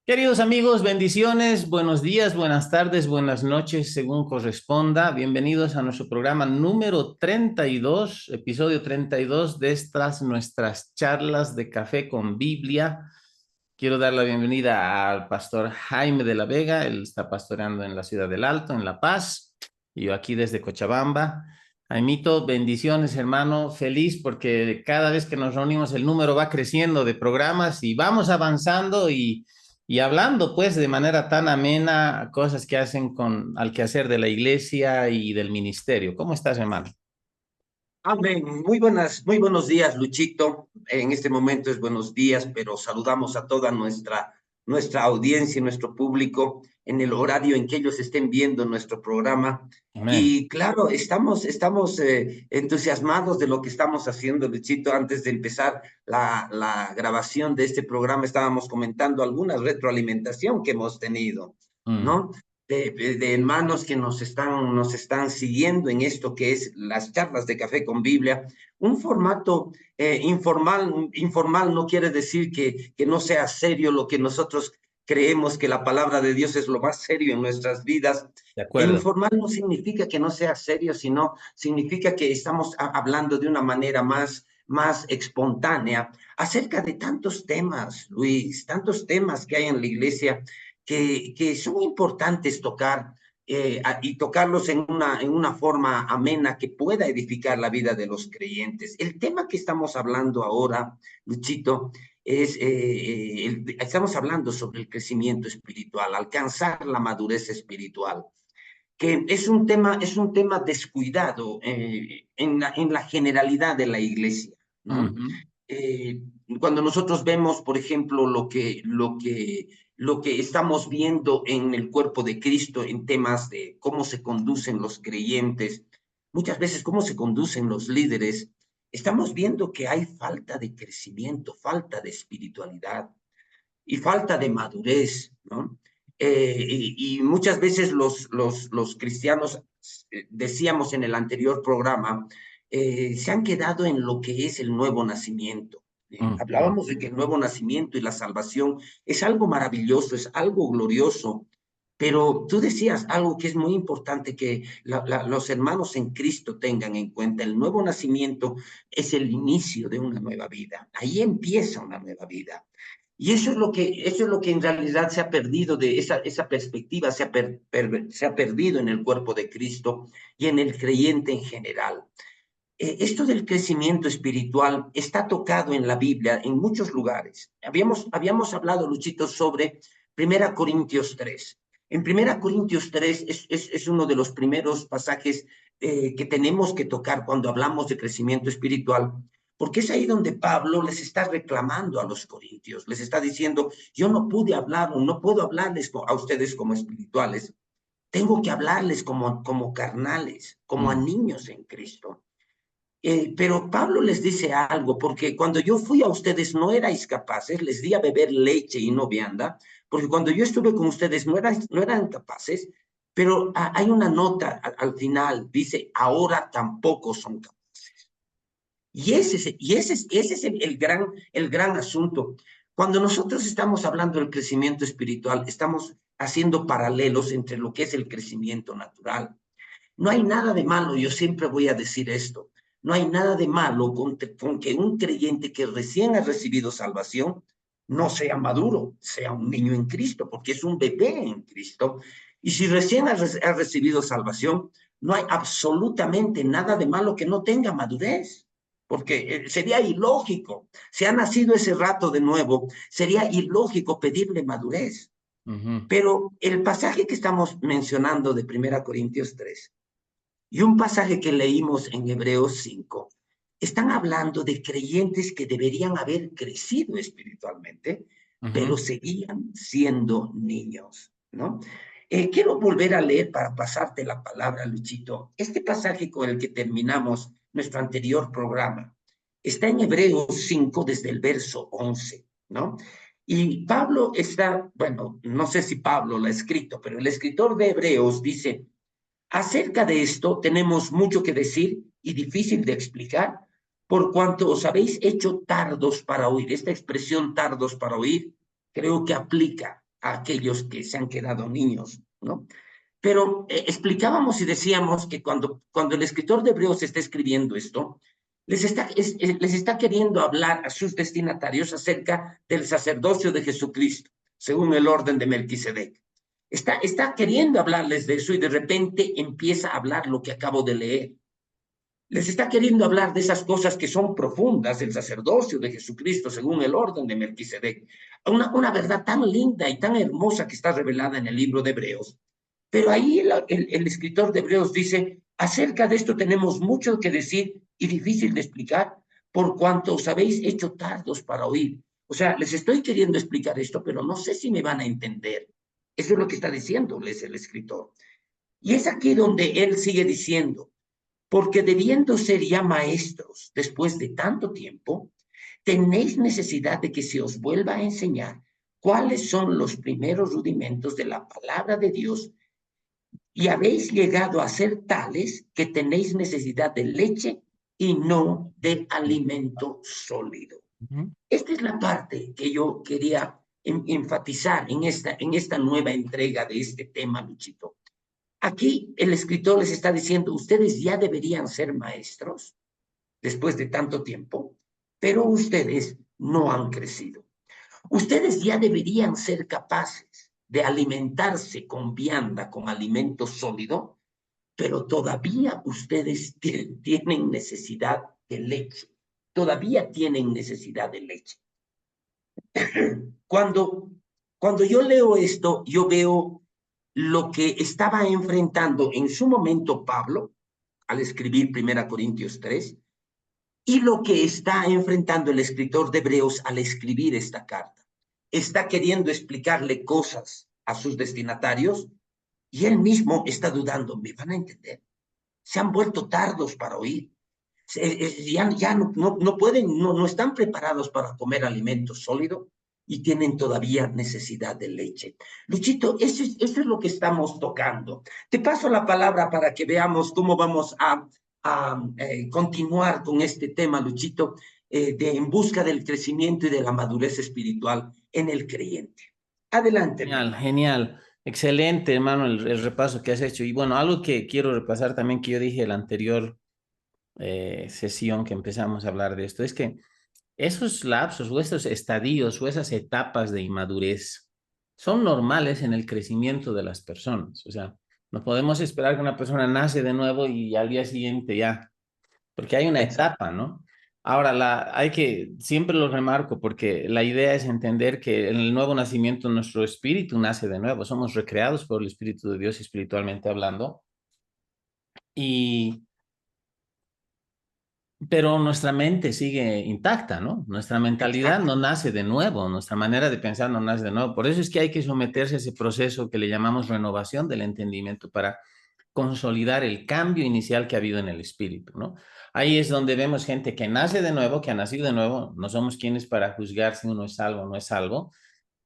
Queridos amigos, bendiciones, buenos días, buenas tardes, buenas noches, según corresponda. Bienvenidos a nuestro programa número 32, episodio 32 de estas nuestras charlas de café con Biblia. Quiero dar la bienvenida al pastor Jaime de la Vega. Él está pastoreando en la ciudad del Alto, en La Paz, y yo aquí desde Cochabamba. Jaimito, bendiciones, hermano. Feliz porque cada vez que nos reunimos el número va creciendo de programas y vamos avanzando y hablando pues de manera tan amena cosas que hacen con al quehacer de la iglesia y del ministerio. ¿Cómo estás, hermano? Amén. Muy buenos días, Luchito. En este momento es buenos días, pero saludamos a toda nuestra audiencia y nuestro público en el horario en que ellos estén viendo nuestro programa. Amén. Y claro, estamos entusiasmados de lo que estamos haciendo, Luchito. Antes de empezar la grabación de este programa, estábamos comentando alguna retroalimentación que hemos tenido, Mm. ¿no? De hermanos que nos están siguiendo en esto que es las charlas de café con Biblia. Un formato informal no quiere decir que no sea serio lo que nosotros creemos que la palabra de Dios es lo más serio en nuestras vidas. De E acuerdo. informal no significa que no sea serio, sino significa que estamos hablando de una manera más espontánea acerca de tantos temas, Luis, tantos temas que hay en la iglesia que son importantes tocar y tocarlos en una forma amena que pueda edificar la vida de los creyentes. El tema que estamos hablando ahora, Luchito, estamos hablando sobre el crecimiento espiritual, alcanzar la madurez espiritual, que es un tema descuidado en la generalidad de la iglesia, ¿no? Ujú. eh, Cuando nosotros vemos, por ejemplo, lo que estamos viendo en el cuerpo de Cristo en temas de cómo se conducen los creyentes, muchas veces cómo se conducen los líderes, estamos viendo que hay falta de crecimiento, falta de espiritualidad y falta de madurez, ¿no? Y muchas veces los cristianos, decíamos en el anterior programa, se han quedado en lo que es el nuevo nacimiento. Ujú. Hablábamos de que el nuevo nacimiento y la salvación es algo maravilloso, es algo glorioso, pero tú decías algo que es muy importante que los hermanos en Cristo tengan en cuenta. El nuevo nacimiento es el inicio de una nueva vida. Ahí empieza una nueva vida. Y eso es lo que en realidad se ha perdido de esa perspectiva, se ha perdido en el cuerpo de Cristo y en el creyente en general. Esto del crecimiento espiritual está tocado en la Biblia en muchos lugares. Habíamos hablado, Luchito, sobre 1 Corintios 3. En 1 Corintios 3 es uno de los primeros pasajes que tenemos que tocar cuando hablamos de crecimiento espiritual, porque es ahí donde Pablo les está reclamando a los corintios, les está diciendo, yo no pude hablar o no puedo hablarles a ustedes como espirituales, tengo que hablarles como carnales, como a Mm. niños en Cristo. Pero Pablo les dice algo, porque cuando yo fui a ustedes no erais capaces, les di a beber leche y no vianda, porque cuando yo estuve con ustedes no eran capaces, pero hay una nota al final, dice, ahora tampoco son capaces. Y ese es el gran asunto. Cuando nosotros estamos hablando del crecimiento espiritual, estamos haciendo paralelos entre lo que es el crecimiento natural. No hay nada de malo, yo siempre voy a decir esto, no hay nada de malo con que un creyente que recién ha recibido salvación no sea maduro, sea un niño en Cristo, porque es un bebé en Cristo. Y si recién ha recibido salvación, no hay absolutamente nada de malo que no tenga madurez, porque sería ilógico. Si ha nacido ese rato de nuevo, sería ilógico pedirle madurez. Ujú. Pero el pasaje que estamos mencionando de 1 Corintios 3 y un pasaje que leímos en Hebreos 5 están hablando de creyentes que deberían haber crecido espiritualmente, pero Ujú. seguían siendo niños, ¿no? Quiero volver a leer para pasarte la palabra, Luchito. Este pasaje con el que terminamos nuestro anterior programa está en Hebreos 5 desde el verso 11, ¿no? Y Pablo está, bueno, no sé si Pablo lo ha escrito, pero el escritor de Hebreos dice, acerca de esto tenemos mucho que decir y difícil de explicar, por cuanto os habéis hecho tardos para oír. Esta expresión tardos para oír creo que aplica. a aquellos que se han quedado niños, ¿no? Pero explicábamos y decíamos que cuando el escritor de Hebreos está escribiendo esto, les está queriendo hablar a sus destinatarios acerca del sacerdocio de Jesucristo, según el orden de Melquisedec. Está queriendo hablarles de eso y de repente empieza a hablar lo que acabo de leer. Les está queriendo hablar de esas cosas que son profundas, del sacerdocio de Jesucristo según el orden de Melquisedec. Una verdad tan linda y tan hermosa que está revelada en el libro de Hebreos. Pero ahí el escritor de Hebreos dice, acerca de esto tenemos mucho que decir y difícil de explicar, por cuanto os habéis hecho tardos para oír. O sea, les estoy queriendo explicar esto, pero no sé si me van a entender. Eso es lo que está diciéndoles el escritor. Y es aquí donde él sigue diciendo, porque debiendo ser ya maestros después de tanto tiempo, tenéis necesidad de que se os vuelva a enseñar cuáles son los primeros rudimentos de la palabra de Dios y habéis llegado a ser tales que tenéis necesidad de leche y no de alimento sólido. Esta es la parte que yo quería enfatizar en esta nueva entrega de este tema, Luchito. Aquí el escritor les está diciendo, ustedes ya deberían ser maestros después de tanto tiempo, pero ustedes no han crecido. Ustedes ya deberían ser capaces de alimentarse con vianda, con alimento sólido, pero todavía ustedes tienen necesidad de leche. Todavía tienen necesidad de leche. Cuando yo leo esto, yo veo lo que estaba enfrentando en su momento Pablo al escribir 1 Corintios 3 y lo que está enfrentando el escritor de Hebreos al escribir esta carta. Está queriendo explicarle cosas a sus destinatarios y él mismo está dudando, ¿me van a entender? Se han vuelto tardos para oír. Ya no pueden, no están preparados para comer alimento sólido y tienen todavía necesidad de leche. Luchito, eso es lo que estamos tocando. Te paso la palabra para que veamos cómo vamos a continuar con este tema, Luchito, en busca del crecimiento y de la madurez espiritual en el creyente. Adelante, mi Genial, hermano. genial. Excelente, hermano, el repaso que has hecho. Y bueno, algo que quiero repasar también que yo dije en la anterior sesión que empezamos a hablar de esto, es que esos lapsos o esos estadios o esas etapas de inmadurez son normales en el crecimiento de las personas. O sea, no podemos esperar que una persona nace de nuevo y al día siguiente ya, porque hay una Exacto. etapa, ¿no? Ahora, hay que, siempre lo remarco, porque la idea es entender que en el nuevo nacimiento nuestro espíritu nace de nuevo, somos recreados por el Espíritu de Dios espiritualmente hablando, y pero nuestra mente sigue intacta, ¿no? Nuestra mentalidad Exacto. no nace de nuevo, nuestra manera de pensar no nace de nuevo. Por eso es que hay que someterse a ese proceso que le llamamos renovación del entendimiento para consolidar el cambio inicial que ha habido en el espíritu, ¿no? Ahí es donde vemos gente que nace de nuevo, que ha nacido de nuevo. No somos quienes para juzgar si uno es salvo o no es salvo,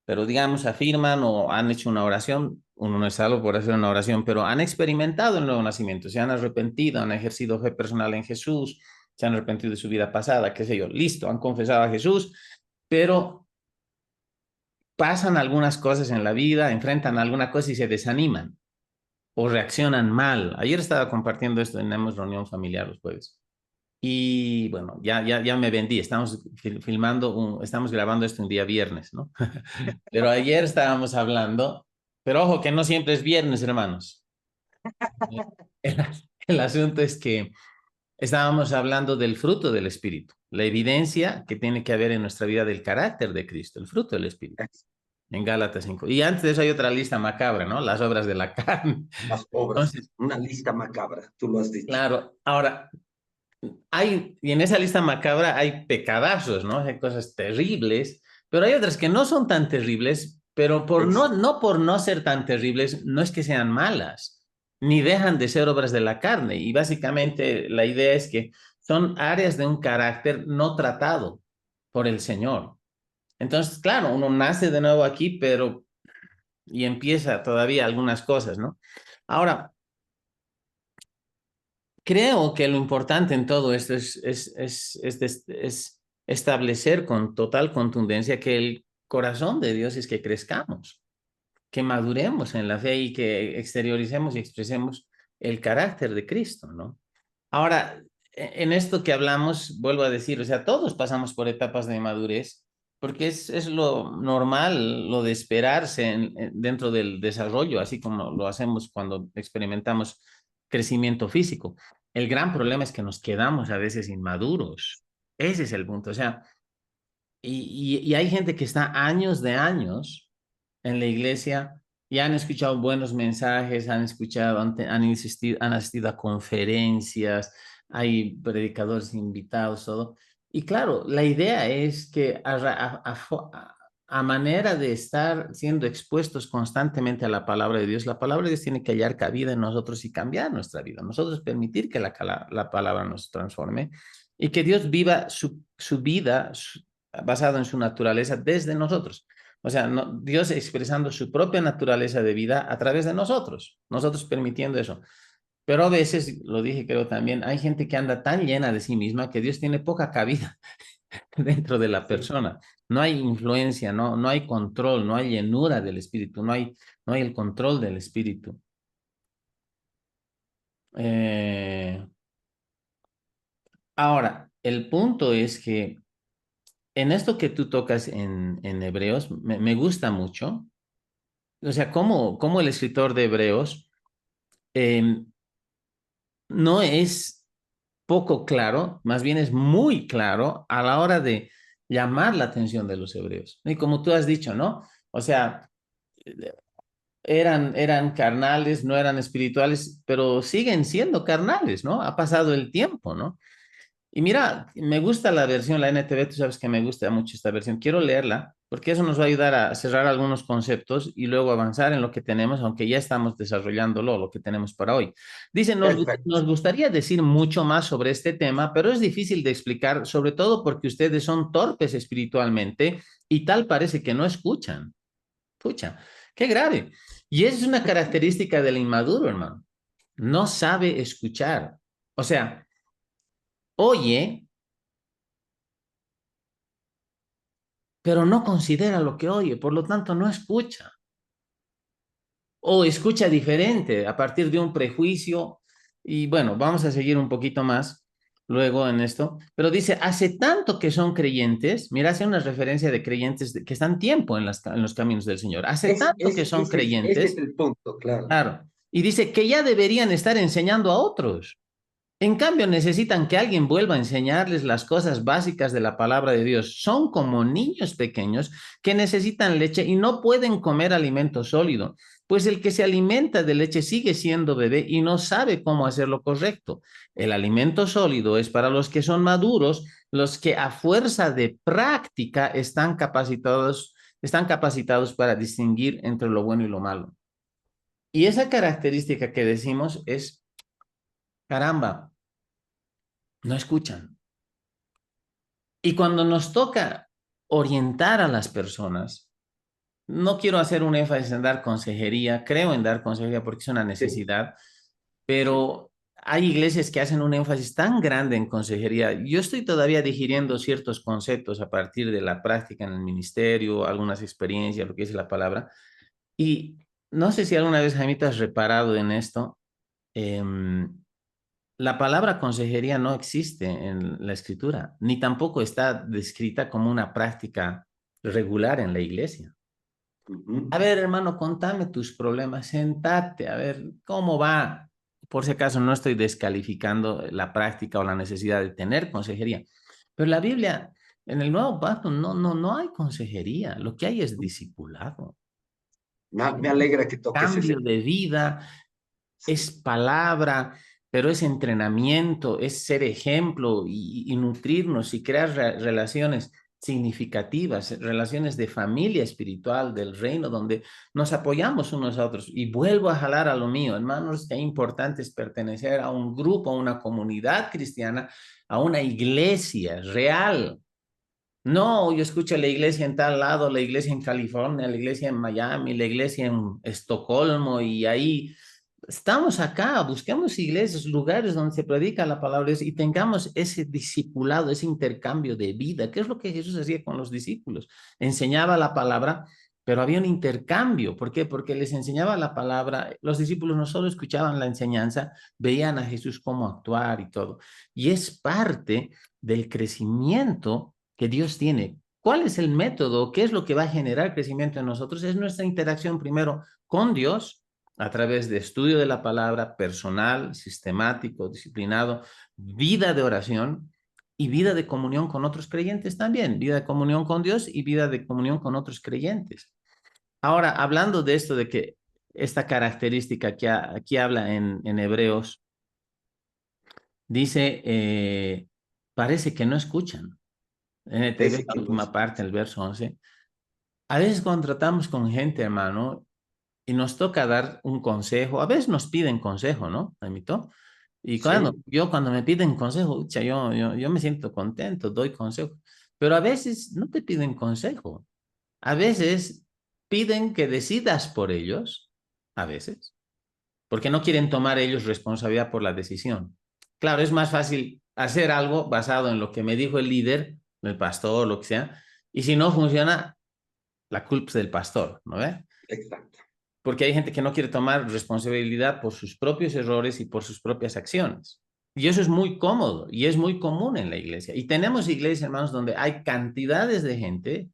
pero digamos afirman o han hecho una oración, uno no es salvo por hacer una oración, pero han experimentado el nuevo nacimiento, se han arrepentido, han ejercido fe personal en Jesús, se han arrepentido de su vida pasada, qué sé yo, listo, han confesado a Jesús, pero pasan algunas cosas en la vida, enfrentan alguna cosa y se desaniman o reaccionan mal. Ayer estaba compartiendo esto en Hemos Reunión Familiar los jueves. Y bueno, ya me vendí, estamos filmando, estamos grabando esto un día viernes, ¿no? Pero ayer estábamos hablando, pero ojo que no siempre es viernes, hermanos. El, el asunto es que estábamos hablando del fruto del Espíritu, la evidencia que tiene que haber en nuestra vida del carácter de Cristo, el fruto del Espíritu, en Gálatas 5. Y antes de eso hay otra lista macabra, ¿no? Las obras de la carne. Las obras, Entonces, una lista macabra, tú lo has dicho. claro, ahora, y en esa lista macabra hay pecadazos, ¿no? Hay cosas terribles, pero hay otras que no son tan terribles, pero no por no ser tan terribles, no es que sean malas, ni dejan de ser obras de la carne. Y básicamente la idea es que son áreas de un carácter no tratado por el Señor. Entonces, claro, uno nace de nuevo aquí, pero y empieza todavía algunas cosas, ¿no? Ahora, creo que lo importante en todo esto es establecer con total contundencia que el corazón de Dios es que crezcamos. que maduremos en la fe y que exterioricemos y expresemos el carácter de Cristo, ¿no? Ahora, en esto que hablamos, vuelvo a decir, o sea, todos pasamos por etapas de madurez, porque es lo normal, lo de esperarse dentro del desarrollo, así como lo hacemos cuando experimentamos crecimiento físico. El gran problema es que nos quedamos a veces inmaduros. Ese es el punto. O sea, y hay gente que está años de años en la iglesia y han escuchado buenos mensajes, han escuchado, han asistido a conferencias, hay predicadores invitados, todo. Y claro, la idea es que a manera de estar siendo expuestos constantemente a la palabra de Dios, la palabra de Dios tiene que hallar cabida en nosotros y cambiar nuestra vida. Nosotros permitir que la palabra nos transforme y que Dios viva su vida basado en su naturaleza desde nosotros. O sea, no, Dios expresando su propia naturaleza de vida a través de nosotros, nosotros permitiendo eso. Pero a veces, lo dije creo también, hay gente que anda tan llena de sí misma que Dios tiene poca cabida dentro de la Sí. persona. No hay influencia, no hay control, no hay llenura del espíritu, no hay el control del espíritu. Eh, Ahora, el punto es que en esto que tú tocas en Hebreos, me gusta mucho. O sea, cómo el escritor de Hebreos eh, no es poco claro, más bien es muy claro a la hora de llamar la atención de los hebreos. Y como tú has dicho, ¿no? O sea, eran carnales, no eran espirituales, pero siguen siendo carnales, ¿no? Ha pasado el tiempo, ¿no? Y mira, me gusta la versión, la NTV, tú sabes que me gusta mucho esta versión. Quiero leerla porque eso nos va a ayudar a cerrar algunos conceptos y luego avanzar en lo que tenemos, aunque ya estamos desarrollándolo, lo que tenemos para hoy. Dice, Perfecto. nos gustaría decir mucho más sobre este tema, pero es difícil de explicar, sobre todo porque ustedes son torpes espiritualmente y tal parece que no escuchan. Pucha, qué grave. Y esa es una característica del inmaduro, hermano. No sabe escuchar. O sea, oye, pero no considera lo que oye, por lo tanto no escucha. O escucha diferente a partir de un prejuicio. Y bueno, vamos a seguir un poquito más luego en esto. Pero dice, hace tanto que son creyentes, mira, hace una referencia de creyentes que están tiempo en los caminos del Señor. Hace tanto que son Ese es creyentes, el punto, claro. claro. Y dice que ya deberían estar enseñando a otros. En cambio, necesitan que alguien vuelva a enseñarles las cosas básicas de la palabra de Dios. Son como niños pequeños que necesitan leche y no pueden comer alimento sólido, pues el que se alimenta de leche sigue siendo bebé y no sabe cómo hacer lo correcto. El alimento sólido es para los que son maduros, los que a fuerza de práctica están capacitados para distinguir entre lo bueno y lo malo. Y esa característica que decimos es, caramba, no escuchan. Y cuando nos toca orientar a las personas, no quiero hacer un énfasis en dar consejería, creo en dar consejería porque es una Sí, necesidad, sí. pero hay iglesias que hacen un énfasis tan grande en consejería. Yo estoy todavía digiriendo ciertos conceptos a partir de la práctica en el ministerio, algunas experiencias, lo que dice la palabra. Y no sé si alguna vez, Jaimita, has reparado en esto. em, la palabra consejería no existe en la escritura, ni tampoco está descrita como una práctica regular en la iglesia. A Ujú. ver, hermano, contame tus problemas, sentate, a ver cómo va. Por si acaso no estoy descalificando la práctica o la necesidad de tener consejería, pero la Biblia, en el Nuevo Pacto, no hay consejería, lo que hay es discipulado, Me alegra que toques ese. cambio de vida, es Sí. palabra, pero es entrenamiento, es ser ejemplo y nutrirnos y crear relaciones significativas, relaciones de familia espiritual del reino, donde nos apoyamos unos a otros. Y vuelvo a jalar a lo mío, hermanos, qué importante es pertenecer a un grupo, a una comunidad cristiana, a una iglesia real. No, yo escucho la iglesia en tal lado, la iglesia en California, la iglesia en Miami, la iglesia en Estocolmo y ahí estamos acá, busquemos iglesias, lugares donde se predica la palabra de Dios y tengamos ese discipulado, ese intercambio de vida, que es lo que Jesús hacía con los discípulos. Enseñaba la palabra, pero había un intercambio. ¿Por qué? Porque les enseñaba la palabra. Los discípulos no solo escuchaban la enseñanza, veían a Jesús cómo actuar y todo. Y es parte del crecimiento que Dios tiene. ¿Cuál es el método? ¿Qué es lo que va a generar crecimiento en nosotros? Es nuestra interacción primero con Dios a través de estudio de la palabra personal, sistemático, disciplinado, vida de oración y vida de comunión con otros creyentes también, vida de comunión con Dios y vida de comunión con otros creyentes. Ahora, hablando de esto, de que esta característica que aquí habla en Hebreos, dice, parece que no escuchan. Te ves Ese la que no última es. parte, el verso 11. A veces cuando tratamos con gente, hermano, y nos toca dar un consejo, a veces nos piden consejo, ¿no, Amito? Y Sí, cuando me piden consejo, ucha, yo me siento contento, doy consejo. Pero a veces no te piden consejo. A veces piden que decidas por ellos, a veces, porque no quieren tomar ellos responsabilidad por la decisión. Claro, es más fácil hacer algo basado en lo que me dijo el líder, el pastor, lo que sea, y si no funciona, la culpa es del pastor, ¿no ve? exacto. Porque hay gente que no quiere tomar responsabilidad por sus propios errores y por sus propias acciones. Y eso es muy cómodo y es muy común en la iglesia. Y tenemos iglesias, hermanos, donde hay cantidades de gente,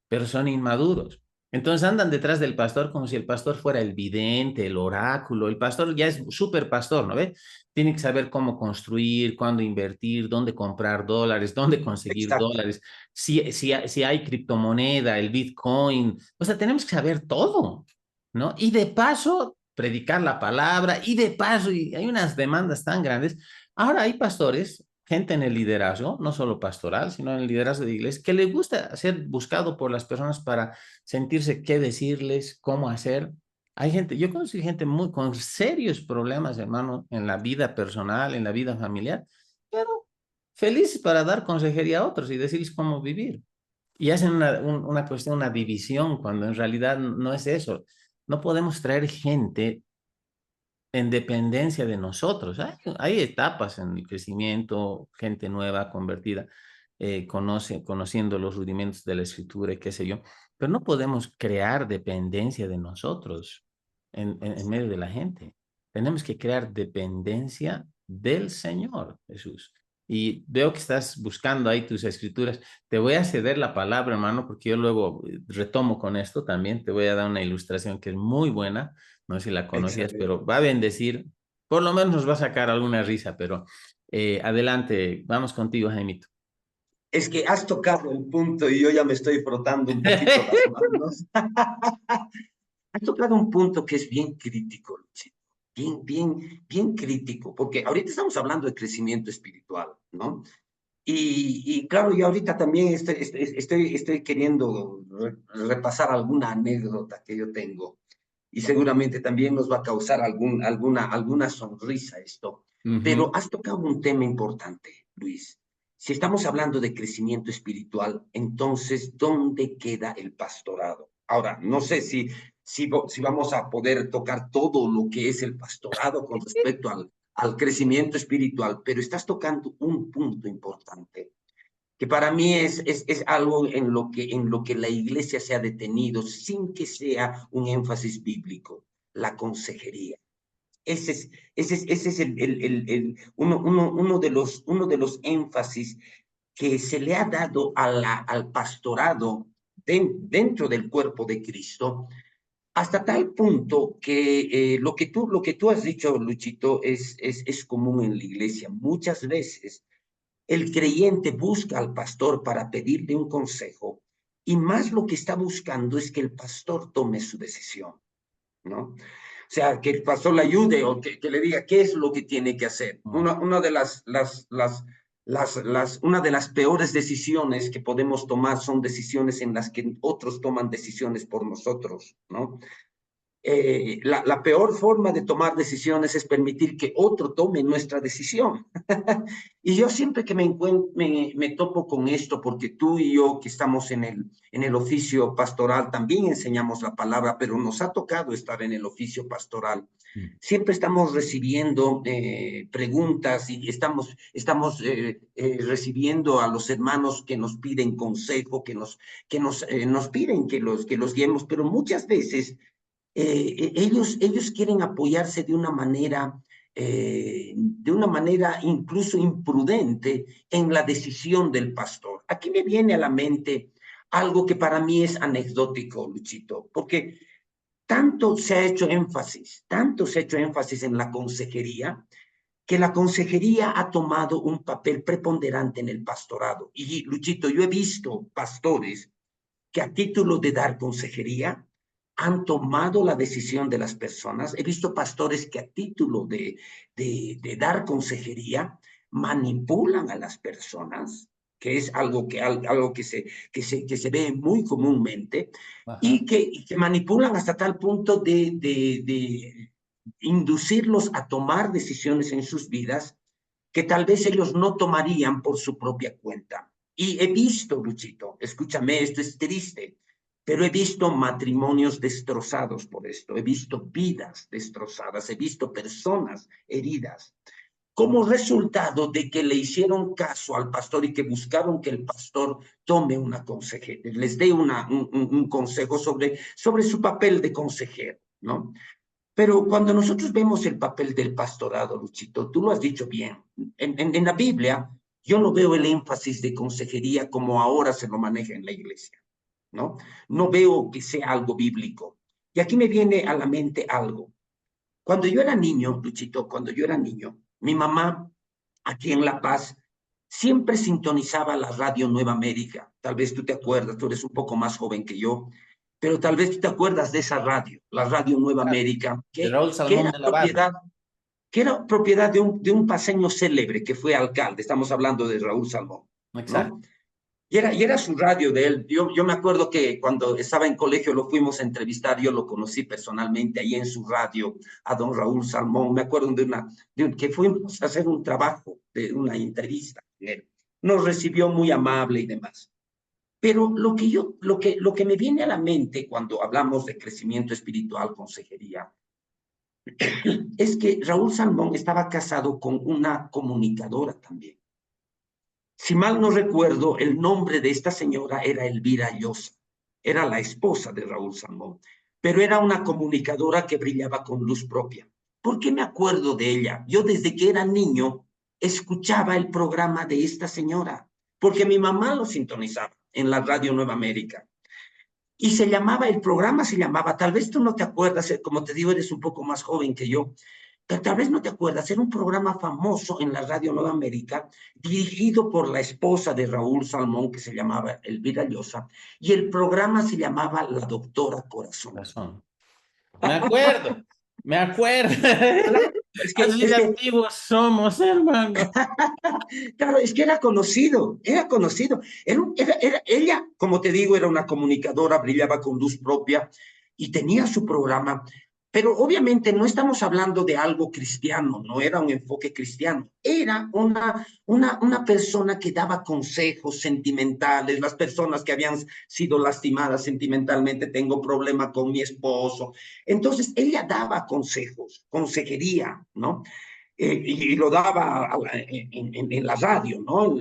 pero son inmaduros. Entonces andan detrás del pastor como si el pastor fuera el vidente, el oráculo. El pastor ya es súper pastor, ¿no ve? Tiene que saber cómo construir, cuándo invertir, dónde comprar dólares, dónde conseguir Exacto. dólares, si hay criptomoneda, el Bitcoin. O sea, tenemos que saber todo, ¿no? Y de paso, predicar la palabra, y de paso, y hay unas demandas tan grandes. Ahora hay pastores, gente en el liderazgo, no solo pastoral, sino en el liderazgo de iglesia, que le gusta ser buscado por las personas para sentirse qué decirles, cómo hacer. Hay gente, yo conocí gente muy con serios problemas, hermano, en la vida personal, en la vida familiar, pero felices para dar consejería a otros y decirles cómo vivir. Y hacen una cuestión, una división, cuando en realidad no es eso. No podemos traer gente en dependencia de nosotros. Hay etapas en el crecimiento, gente nueva, convertida, conociendo los rudimentos de la escritura y qué sé yo, pero no podemos crear dependencia de nosotros en medio de la gente. Tenemos que crear dependencia del Señor Jesús. Y veo que estás buscando ahí tus escrituras. Te voy a ceder la palabra, hermano, porque yo luego retomo con esto también. Te voy a dar una ilustración que es muy buena, no sé si la conocías, Excelente. pero va a bendecir, por lo menos nos va a sacar alguna risa, pero adelante, vamos contigo, Jaimito. Es que has tocado el punto y yo ya me estoy frotando un poquito las manos. Has tocado un punto que es bien crítico, Luchito. Bien crítico, porque ahorita estamos hablando de crecimiento espiritual, ¿no? Y claro, yo ahorita también estoy queriendo repasar alguna anécdota que yo tengo y seguramente también nos va a causar alguna sonrisa esto. Ujú. Pero has tocado un tema importante, Luis. Si estamos hablando de crecimiento espiritual, entonces, ¿dónde queda el pastorado? Ahora, no sé si vamos a poder tocar todo lo que es el pastorado con respecto al crecimiento espiritual, pero estás tocando un punto importante que para mí es algo en lo que la iglesia se ha detenido sin que sea un énfasis bíblico, la consejería. Ese es uno de los énfasis que se le ha dado al pastorado dentro del cuerpo de Cristo, hasta tal punto que lo que tú has dicho, Luchito, es común en la iglesia. Muchas veces el creyente busca al pastor para pedirle un consejo y más lo que está buscando es que el pastor tome su decisión, ¿no? O sea, que el pastor le ayude o que le diga qué es lo que tiene que hacer. Una de las peores decisiones que podemos tomar son decisiones en las que otros toman decisiones por nosotros, ¿no? la peor forma de tomar decisiones es permitir que otro tome nuestra decisión. Y yo siempre que me topo con esto, porque tú y yo que estamos en el oficio pastoral, también enseñamos la palabra, pero nos ha tocado estar en el oficio pastoral. Siempre estamos recibiendo preguntas y estamos recibiendo a los hermanos que nos piden consejo, nos piden que los guiemos, pero muchas veces ellos quieren apoyarse de una manera incluso imprudente en la decisión del pastor. Aquí me viene a la mente algo que para mí es anecdótico, Luchito, porque tanto se ha hecho énfasis en la consejería, que la consejería ha tomado un papel preponderante en el pastorado. Y Luchito, yo he visto pastores que a título de dar consejería han tomado la decisión de las personas. He visto pastores que a título de dar consejería manipulan a las personas, que es algo que se ve muy comúnmente, Ajá. y que manipulan hasta tal punto de inducirlos a tomar decisiones en sus vidas que tal vez ellos no tomarían por su propia cuenta. Y he visto, Luchito, escúchame, esto es triste, pero he visto matrimonios destrozados por esto, he visto vidas destrozadas, he visto personas heridas, como resultado de que le hicieron caso al pastor y que buscaron que el pastor tome una consejería, les dé un consejo sobre su papel de consejero, ¿no? Pero cuando nosotros vemos el papel del pastorado, Luchito, tú lo has dicho bien, en la Biblia yo no veo el énfasis de consejería como ahora se lo maneja en la iglesia, ¿no? No veo que sea algo bíblico. Y aquí me viene a la mente algo. Cuando yo era niño, Luchito, cuando yo era niño, mi mamá, aquí en La Paz, siempre sintonizaba la radio Nueva América. Tal vez tú te acuerdas, tú eres un poco más joven que yo, pero tal vez tú te acuerdas de esa radio, la radio Nueva América, De Raúl que Salmón era de la Barra. propiedad, que era propiedad de un paseño célebre que fue alcalde. Estamos hablando de Raúl Salmón, Exacto. ¿no? Y era su radio de él. Yo me acuerdo que cuando estaba en colegio lo fuimos a entrevistar, yo lo conocí personalmente ahí en su radio, a don Raúl Salmón. Me acuerdo que fuimos a hacer un trabajo, de una entrevista con él. Nos recibió muy amable y demás. Pero lo que me viene a la mente cuando hablamos de crecimiento espiritual, consejería, es que Raúl Salmón estaba casado con una comunicadora también. Si mal no recuerdo, el nombre de esta señora era Elvira Llosa, era la esposa de Raúl Salmón, pero era una comunicadora que brillaba con luz propia. ¿Por qué me acuerdo de ella? Yo desde que era niño escuchaba el programa de esta señora, porque mi mamá lo sintonizaba en la Radio Nueva América. Y el programa se llamaba, tal vez tú no te acuerdas, como te digo, eres un poco más joven que yo, pero tal vez no te acuerdas, era un programa famoso en la Radio Nueva América, dirigido por la esposa de Raúl Salmón, que se llamaba Elvira Llosa, y el programa se llamaba La Doctora Corazón. Razón. Me acuerdo, me acuerdo. Claro, es que, Así es de que, antiguos somos, hermano. claro, es que era conocido. Ella, como te digo, era una comunicadora, brillaba con luz propia y tenía su programa, pero obviamente no estamos hablando de algo cristiano, no era un enfoque cristiano, era una persona que daba consejos sentimentales, las personas que habían sido lastimadas sentimentalmente, tengo problema con mi esposo. Entonces, ella daba consejos, consejería, ¿no? Y lo daba en la radio, ¿no?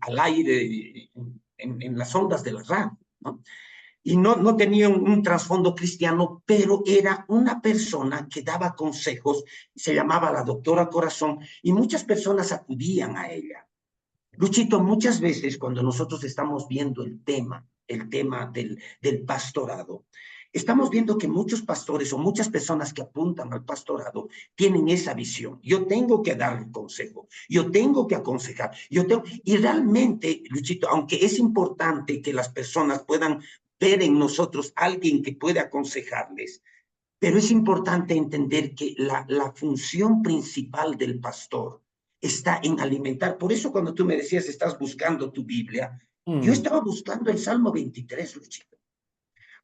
Al aire, en las ondas de la radio, ¿no? Y no tenía un trasfondo cristiano, pero era una persona que daba consejos, se llamaba la doctora Corazón, y muchas personas acudían a ella. Luchito, muchas veces cuando nosotros estamos viendo el tema del pastorado, estamos viendo que muchos pastores o muchas personas que apuntan al pastorado tienen esa visión. Yo tengo que dar un consejo, yo tengo que aconsejar, y realmente, Luchito, aunque es importante que las personas puedan ver en nosotros alguien que puede aconsejarles, pero es importante entender que la función principal del pastor está en alimentar. Por eso cuando tú me decías, estás buscando tu Biblia, yo Mm. estaba buscando el Salmo 23, Luchito.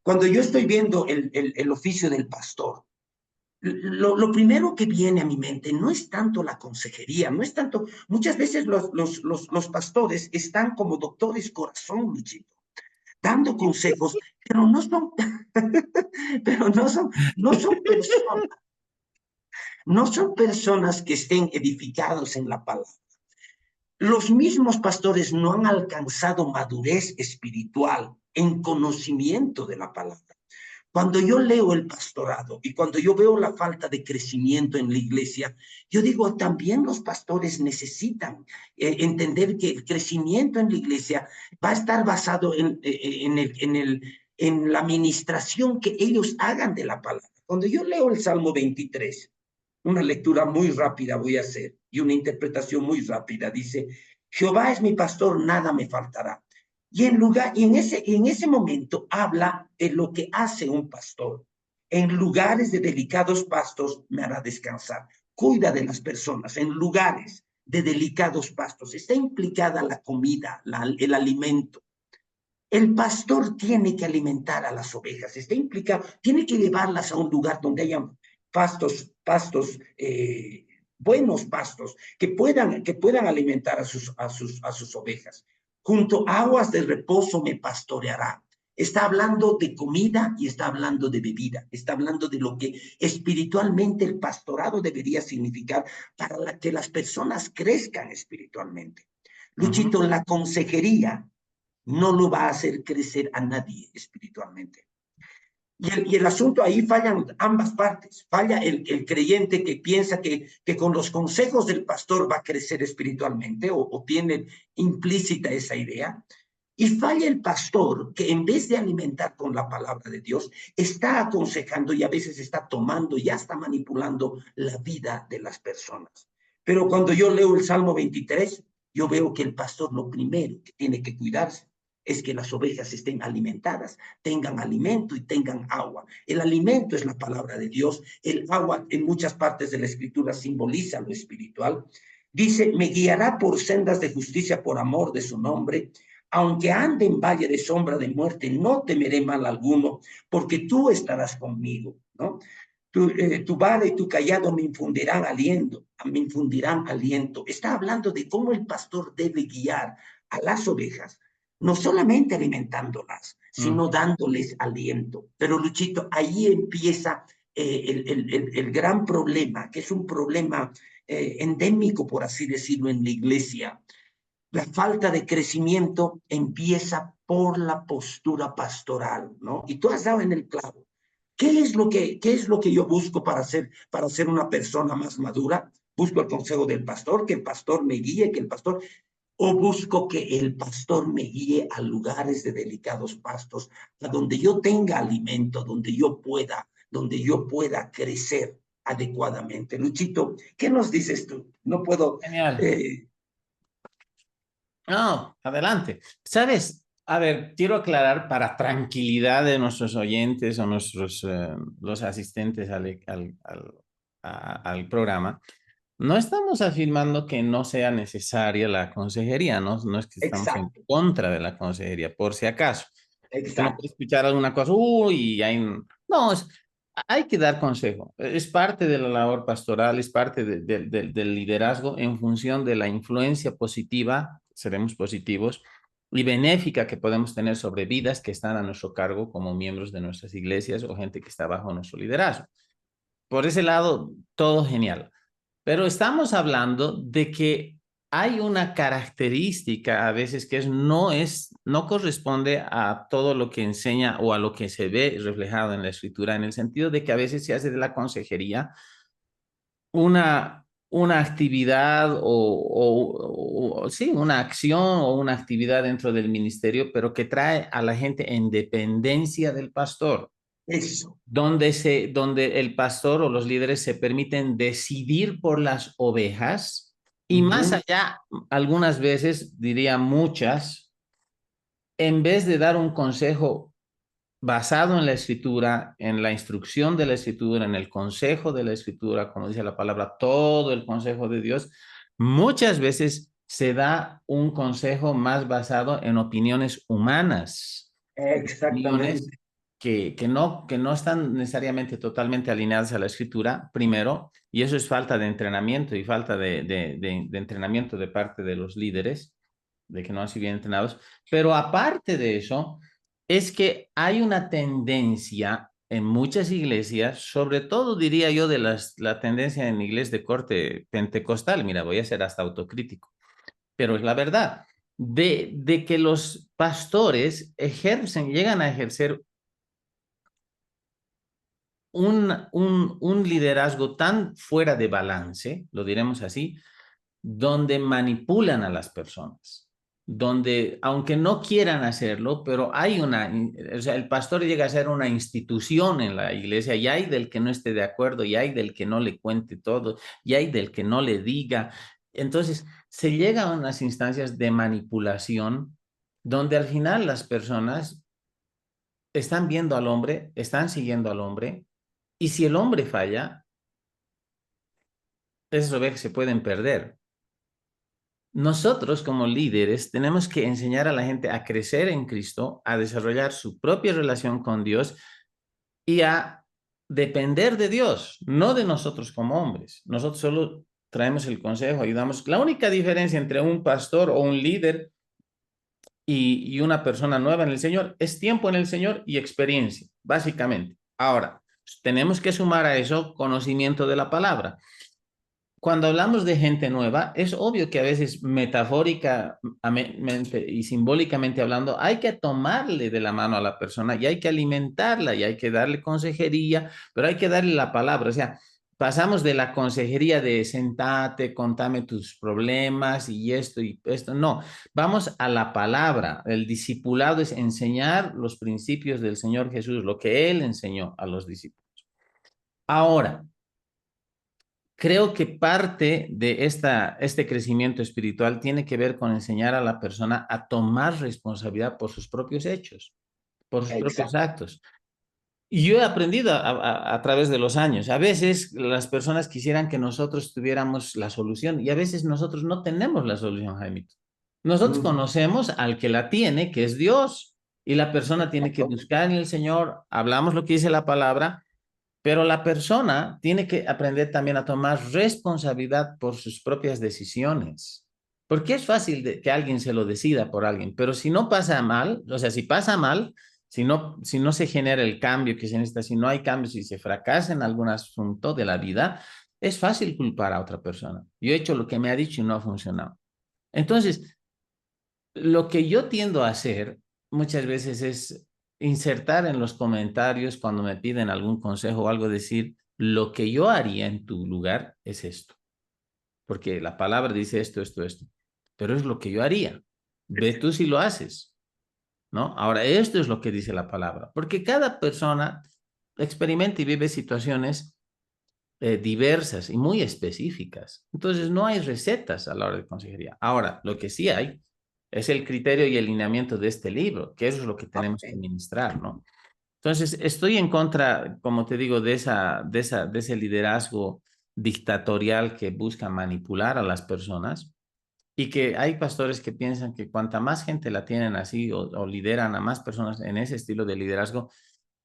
Cuando yo estoy viendo el oficio del pastor, lo primero que viene a mi mente no es tanto la consejería, no es tanto, muchas veces los pastores están como doctores corazón, Luchito, dando consejos, pero no son, pero no son personas, no son personas que estén edificados en la palabra. Los mismos pastores no han alcanzado madurez espiritual en conocimiento de la palabra. Cuando yo leo el pastorado y cuando yo veo la falta de crecimiento en la iglesia, yo digo, también los pastores necesitan entender que el crecimiento en la iglesia va a estar basado en la administración que ellos hagan de la palabra. Cuando yo leo el Salmo 23, una lectura muy rápida voy a hacer y una interpretación muy rápida, dice, Jehová es mi pastor, nada me faltará. Y en ese momento habla de lo que hace un pastor. En lugares de delicados pastos me hará descansar. Cuida de las personas en lugares de delicados pastos. Está implicada la comida, el alimento. El pastor tiene que alimentar a las ovejas, está implicado, tiene que llevarlas a un lugar donde haya buenos pastos, que puedan alimentar a sus ovejas. Junto a aguas de reposo me pastoreará. Está hablando de comida y está hablando de bebida. Está hablando de lo que espiritualmente el pastorado debería significar para que las personas crezcan espiritualmente. Luchito, la consejería no lo va a hacer crecer a nadie espiritualmente. Y el asunto ahí fallan ambas partes. Falla el creyente que piensa que con los consejos del pastor va a crecer espiritualmente o tiene implícita esa idea. Y falla el pastor que en vez de alimentar con la palabra de Dios, está aconsejando y a veces está tomando, ya está manipulando la vida de las personas. Pero cuando yo leo el Salmo 23, yo veo que el pastor lo primero que tiene que cuidarse es que las ovejas estén alimentadas, tengan alimento y tengan agua. El alimento es la palabra de Dios, el agua en muchas partes de la escritura simboliza lo espiritual. Dice, me guiará por sendas de justicia por amor de su nombre. Aunque ande en valle de sombra de muerte, no temeré mal alguno, porque tú estarás conmigo, ¿no? Tu vara y tu callado me infundirán aliento. Está hablando de cómo el pastor debe guiar a las ovejas, no solamente alimentándolas, sino dándoles aliento. Pero Luchito, ahí empieza el gran problema, que es un problema endémico, por así decirlo, en la iglesia. La falta de crecimiento empieza por la postura pastoral, ¿no? Y tú has dado en el clavo. ¿Qué es lo que yo busco para ser una persona más madura? Busco el consejo del pastor, que el pastor me guíe, o busco que el pastor me guíe a lugares de delicados pastos, a donde yo tenga alimento, donde yo pueda crecer adecuadamente. Luchito, ¿qué nos dices tú? No puedo. Genial. No, adelante. ¿Sabes? A ver, quiero aclarar para tranquilidad de nuestros oyentes o los asistentes al programa. No estamos afirmando que no sea necesaria la consejería, no es que estamos en Exacto, contra de la consejería, por si acaso. Uno puede exacto. escuchar alguna cosa, uy, no, hay que dar consejo. Es parte de la labor pastoral, es parte del liderazgo en función de la influencia positiva, seremos positivos, y benéfica que podemos tener sobre vidas que están a nuestro cargo como miembros de nuestras iglesias o gente que está bajo nuestro liderazgo. Por ese lado, todo genial. Pero estamos hablando de que hay una característica a veces que no corresponde a todo lo que enseña o a lo que se ve reflejado en la escritura, en el sentido de que a veces se hace de la consejería una actividad sí, una acción o una actividad dentro del ministerio, pero que trae a la gente en dependencia del pastor Eso. donde el pastor o los líderes se permiten decidir por las ovejas y más Ujú. allá, algunas veces, diría muchas, en vez de dar un consejo basado en la escritura, en la instrucción de la escritura, en el consejo de la escritura, como dice la palabra, todo el consejo de Dios, muchas veces se da un consejo más basado en opiniones humanas, opiniones Exactamente. que no están necesariamente totalmente alineadas a la escritura, primero, y eso es falta de entrenamiento y falta de entrenamiento de parte de los líderes, de que no han sido bien entrenados, pero aparte de eso, es que hay una tendencia en muchas iglesias, sobre todo diría yo la tendencia en iglesias de corte pentecostal, mira, voy a ser hasta autocrítico, pero es la verdad, de que los pastores llegan a ejercer un liderazgo tan fuera de balance, lo diremos así, donde manipulan a las personas, donde aunque no quieran hacerlo, pero hay o sea, el pastor llega a ser una institución en la iglesia y hay del que no esté de acuerdo y hay del que no le cuente todo y hay del que no le diga. Entonces, se llega a unas instancias de manipulación donde al final las personas están viendo al hombre, están siguiendo al hombre, y si el hombre falla, eso ve que se pueden perder. Nosotros como líderes tenemos que enseñar a la gente a crecer en Cristo, a desarrollar su propia relación con Dios y a depender de Dios, no de nosotros como hombres. Nosotros solo traemos el consejo, ayudamos. La única diferencia entre un pastor o un líder y una persona nueva en el Señor es tiempo en el Señor y experiencia, básicamente. Ahora, tenemos que sumar a eso conocimiento de la palabra. Cuando hablamos de gente nueva, es obvio que a veces metafóricamente y simbólicamente hablando, hay que tomarle de la mano a la persona y hay que alimentarla y hay que darle consejería, pero hay que darle la palabra. O sea, pasamos de la consejería de sentate, contame tus problemas y esto y esto. No, vamos a la palabra. El discipulado es enseñar los principios del Señor Jesús, lo que Él enseñó a los discípulos. Ahora, creo que parte de este crecimiento espiritual tiene que ver con enseñar a la persona a tomar responsabilidad por sus propios hechos, por sus propios Exacto. actos. Y yo he aprendido a través de los años. A veces las personas quisieran que nosotros tuviéramos la solución y a veces nosotros no tenemos la solución, Jaimito. Nosotros conocemos al que la tiene, que es Dios, y la persona tiene que Exacto. buscar en el Señor. Hablamos lo que dice la palabra, pero la persona tiene que aprender también a tomar responsabilidad por sus propias decisiones. Porque es fácil que alguien se lo decida por alguien, pero si no pasa mal, o sea, si pasa mal, si no se genera el cambio que se necesita, si no hay cambios, si se fracasa en algún asunto de la vida, es fácil culpar a otra persona. Yo he hecho lo que me ha dicho y no ha funcionado. Entonces, lo que yo tiendo a hacer muchas veces es insertar en los comentarios cuando me piden algún consejo o algo, decir, lo que yo haría en tu lugar es esto, porque la palabra dice esto, esto, esto, pero es lo que yo haría. Ve tú si lo haces, ¿no? Ahora, esto es lo que dice la palabra, porque cada persona experimenta y vive situaciones diversas y muy específicas. Entonces, no hay recetas a la hora de consejería. Ahora, lo que sí hay es el criterio y el lineamiento de este libro, que eso es lo que tenemos que Ok. ministrar, ¿no? Entonces, estoy en contra, como te digo, de ese liderazgo dictatorial que busca manipular a las personas y que hay pastores que piensan que cuanta más gente la tienen así o lideran a más personas en ese estilo de liderazgo,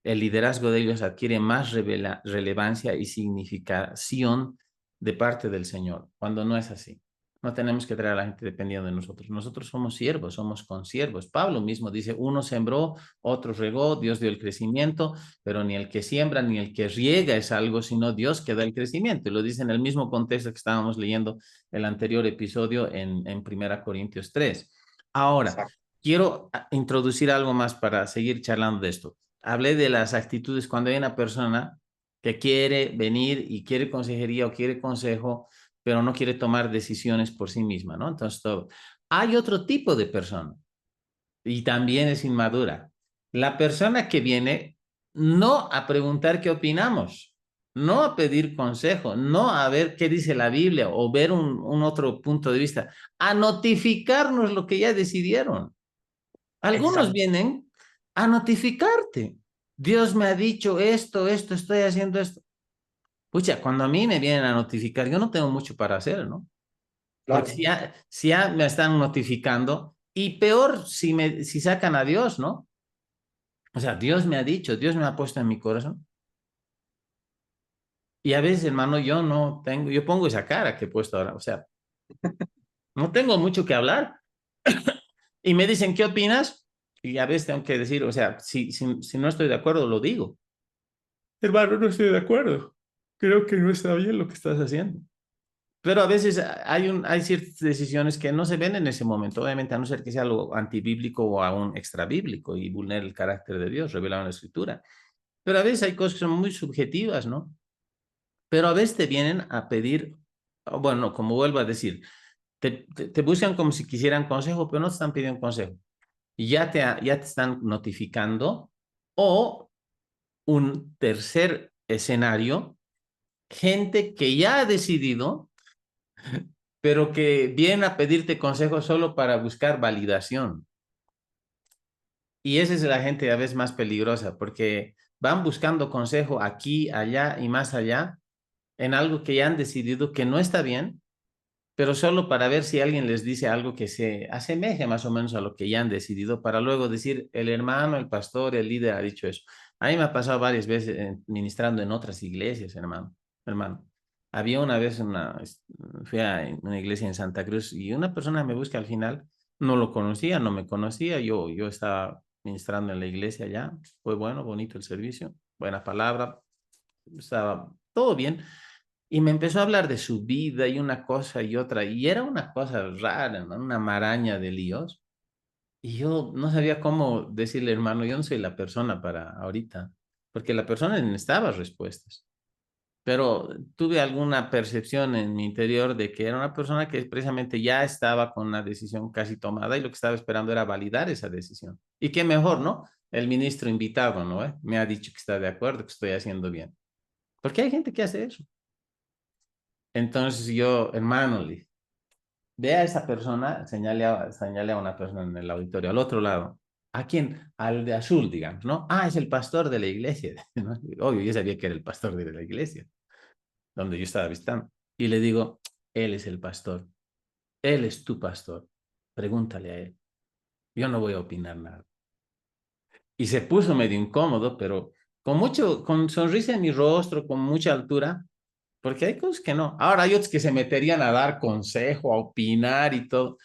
el liderazgo de ellos adquiere más relevancia y significación de parte del Señor, cuando no es así. No tenemos que traer a la gente dependiendo de nosotros. Nosotros somos siervos, somos consiervos. Pablo mismo dice, uno sembró, otro regó, Dios dio el crecimiento, pero ni el que siembra ni el que riega es algo, sino Dios que da el crecimiento. Y lo dice en el mismo contexto que estábamos leyendo el anterior episodio en 1 Corintios 3. Ahora, Exacto. quiero introducir algo más para seguir charlando de esto. Hablé de las actitudes cuando hay una persona que quiere venir y quiere consejería o quiere consejo, pero no quiere tomar decisiones por sí misma, ¿no? Entonces, todo. Hay otro tipo de persona y también es inmadura. La persona que viene no a preguntar qué opinamos, no a pedir consejo, no a ver qué dice la Biblia o ver un otro punto de vista, a notificarnos lo que ya decidieron. Algunos Exacto. vienen a notificarte. Dios me ha dicho esto, esto, estoy haciendo esto. Pucha, cuando a mí me vienen a notificar, yo no tengo mucho para hacer, ¿no? Porque Claro. si ya me están notificando, y peor si sacan a Dios, ¿no? O sea, Dios me ha dicho, Dios me ha puesto en mi corazón. Y a veces, hermano, yo no tengo, yo pongo esa cara que he puesto ahora. O sea, no tengo mucho que hablar. Y me dicen, ¿qué opinas? Y a veces tengo que decir, o sea, si no estoy de acuerdo, lo digo. Hermano, no estoy de acuerdo. Creo que no está bien lo que estás haciendo. Pero a veces hay ciertas decisiones que no se ven en ese momento, obviamente, a no ser que sea algo antibíblico o aún extrabíblico y vulnere el carácter de Dios revelado en la Escritura. Pero a veces hay cosas que son muy subjetivas, ¿no? Pero a veces te vienen a pedir, bueno, como vuelvo a decir, te buscan como si quisieran consejo, pero no te están pidiendo consejo. Y ya te están notificando. O un tercer escenario, gente que ya ha decidido, pero que viene a pedirte consejo solo para buscar validación. Y esa es la gente a veces más peligrosa, porque van buscando consejo aquí, allá y más allá en algo que ya han decidido que no está bien, pero solo para ver si alguien les dice algo que se asemeje más o menos a lo que ya han decidido, para luego decir, el hermano, el pastor, el líder ha dicho eso. A mí me ha pasado varias veces ministrando en otras iglesias, hermano. Había una vez fui a una iglesia en Santa Cruz y una persona me busca al final, no lo conocía, no me conocía, yo estaba ministrando en la iglesia ya, fue bueno, bonito el servicio, buena palabra, estaba todo bien. Y me empezó a hablar de su vida y una cosa y otra, y era una cosa rara, ¿no? Una maraña de líos. Y yo no sabía cómo decirle, hermano, yo no soy la persona para ahorita, porque la persona necesitaba respuestas. Pero tuve alguna percepción en mi interior de que era una persona que precisamente ya estaba con una decisión casi tomada y lo que estaba esperando era validar esa decisión. Y qué mejor, ¿no? El ministro invitado, ¿no? Me ha dicho que está de acuerdo, que estoy haciendo bien. Porque hay gente que hace eso. Entonces yo, hermano, le dije, ve a esa persona, señale a una persona en el auditorio, al otro lado. ¿A quién? Al de azul, digamos, ¿no? Ah, es el pastor de la iglesia, ¿no? Obvio, yo sabía que era el pastor de la iglesia, donde yo estaba visitando. Y le digo, él es el pastor, él es tu pastor, pregúntale a él. Yo no voy a opinar nada. Y se puso medio incómodo, pero con sonrisa en mi rostro, con mucha altura, porque hay cosas que no. Ahora hay otros que se meterían a dar consejo, a opinar y todo.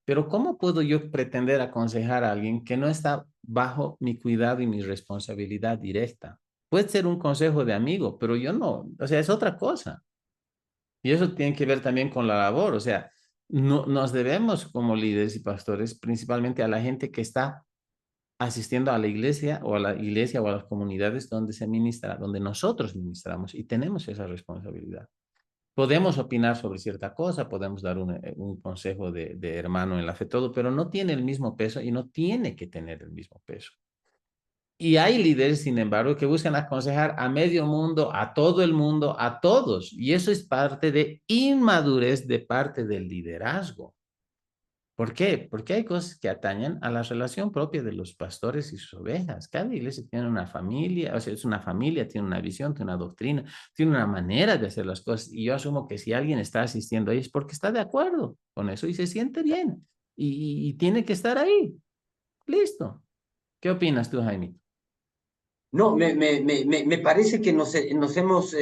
Pero ¿cómo puedo yo pretender aconsejar a alguien que no está bajo mi cuidado y mi responsabilidad directa? Puede ser un consejo de amigo, pero yo no, o sea, es otra cosa. Y eso tiene que ver también con la labor, o sea, no, nos debemos como líderes y pastores principalmente a la gente que está asistiendo a la iglesia o a la iglesia o a las comunidades donde se ministra, donde nosotros ministramos y tenemos esa responsabilidad. Podemos opinar sobre cierta cosa, podemos dar un consejo de hermano en la fe, todo, pero no tiene el mismo peso y no tiene que tener el mismo peso. Y hay líderes, sin embargo, que buscan aconsejar a medio mundo, a todo el mundo, a todos. Y eso es parte de inmadurez de parte del liderazgo. ¿Por qué? Porque hay cosas que atañen a la relación propia de los pastores y sus ovejas. Cada iglesia tiene una familia, o sea, es una familia, tiene una visión, tiene una doctrina, tiene una manera de hacer las cosas. Y yo asumo que si alguien está asistiendo ahí es porque está de acuerdo con eso y se siente bien. Y tiene que estar ahí. Listo. ¿Qué opinas tú, Jaime? No, me parece que nos hemos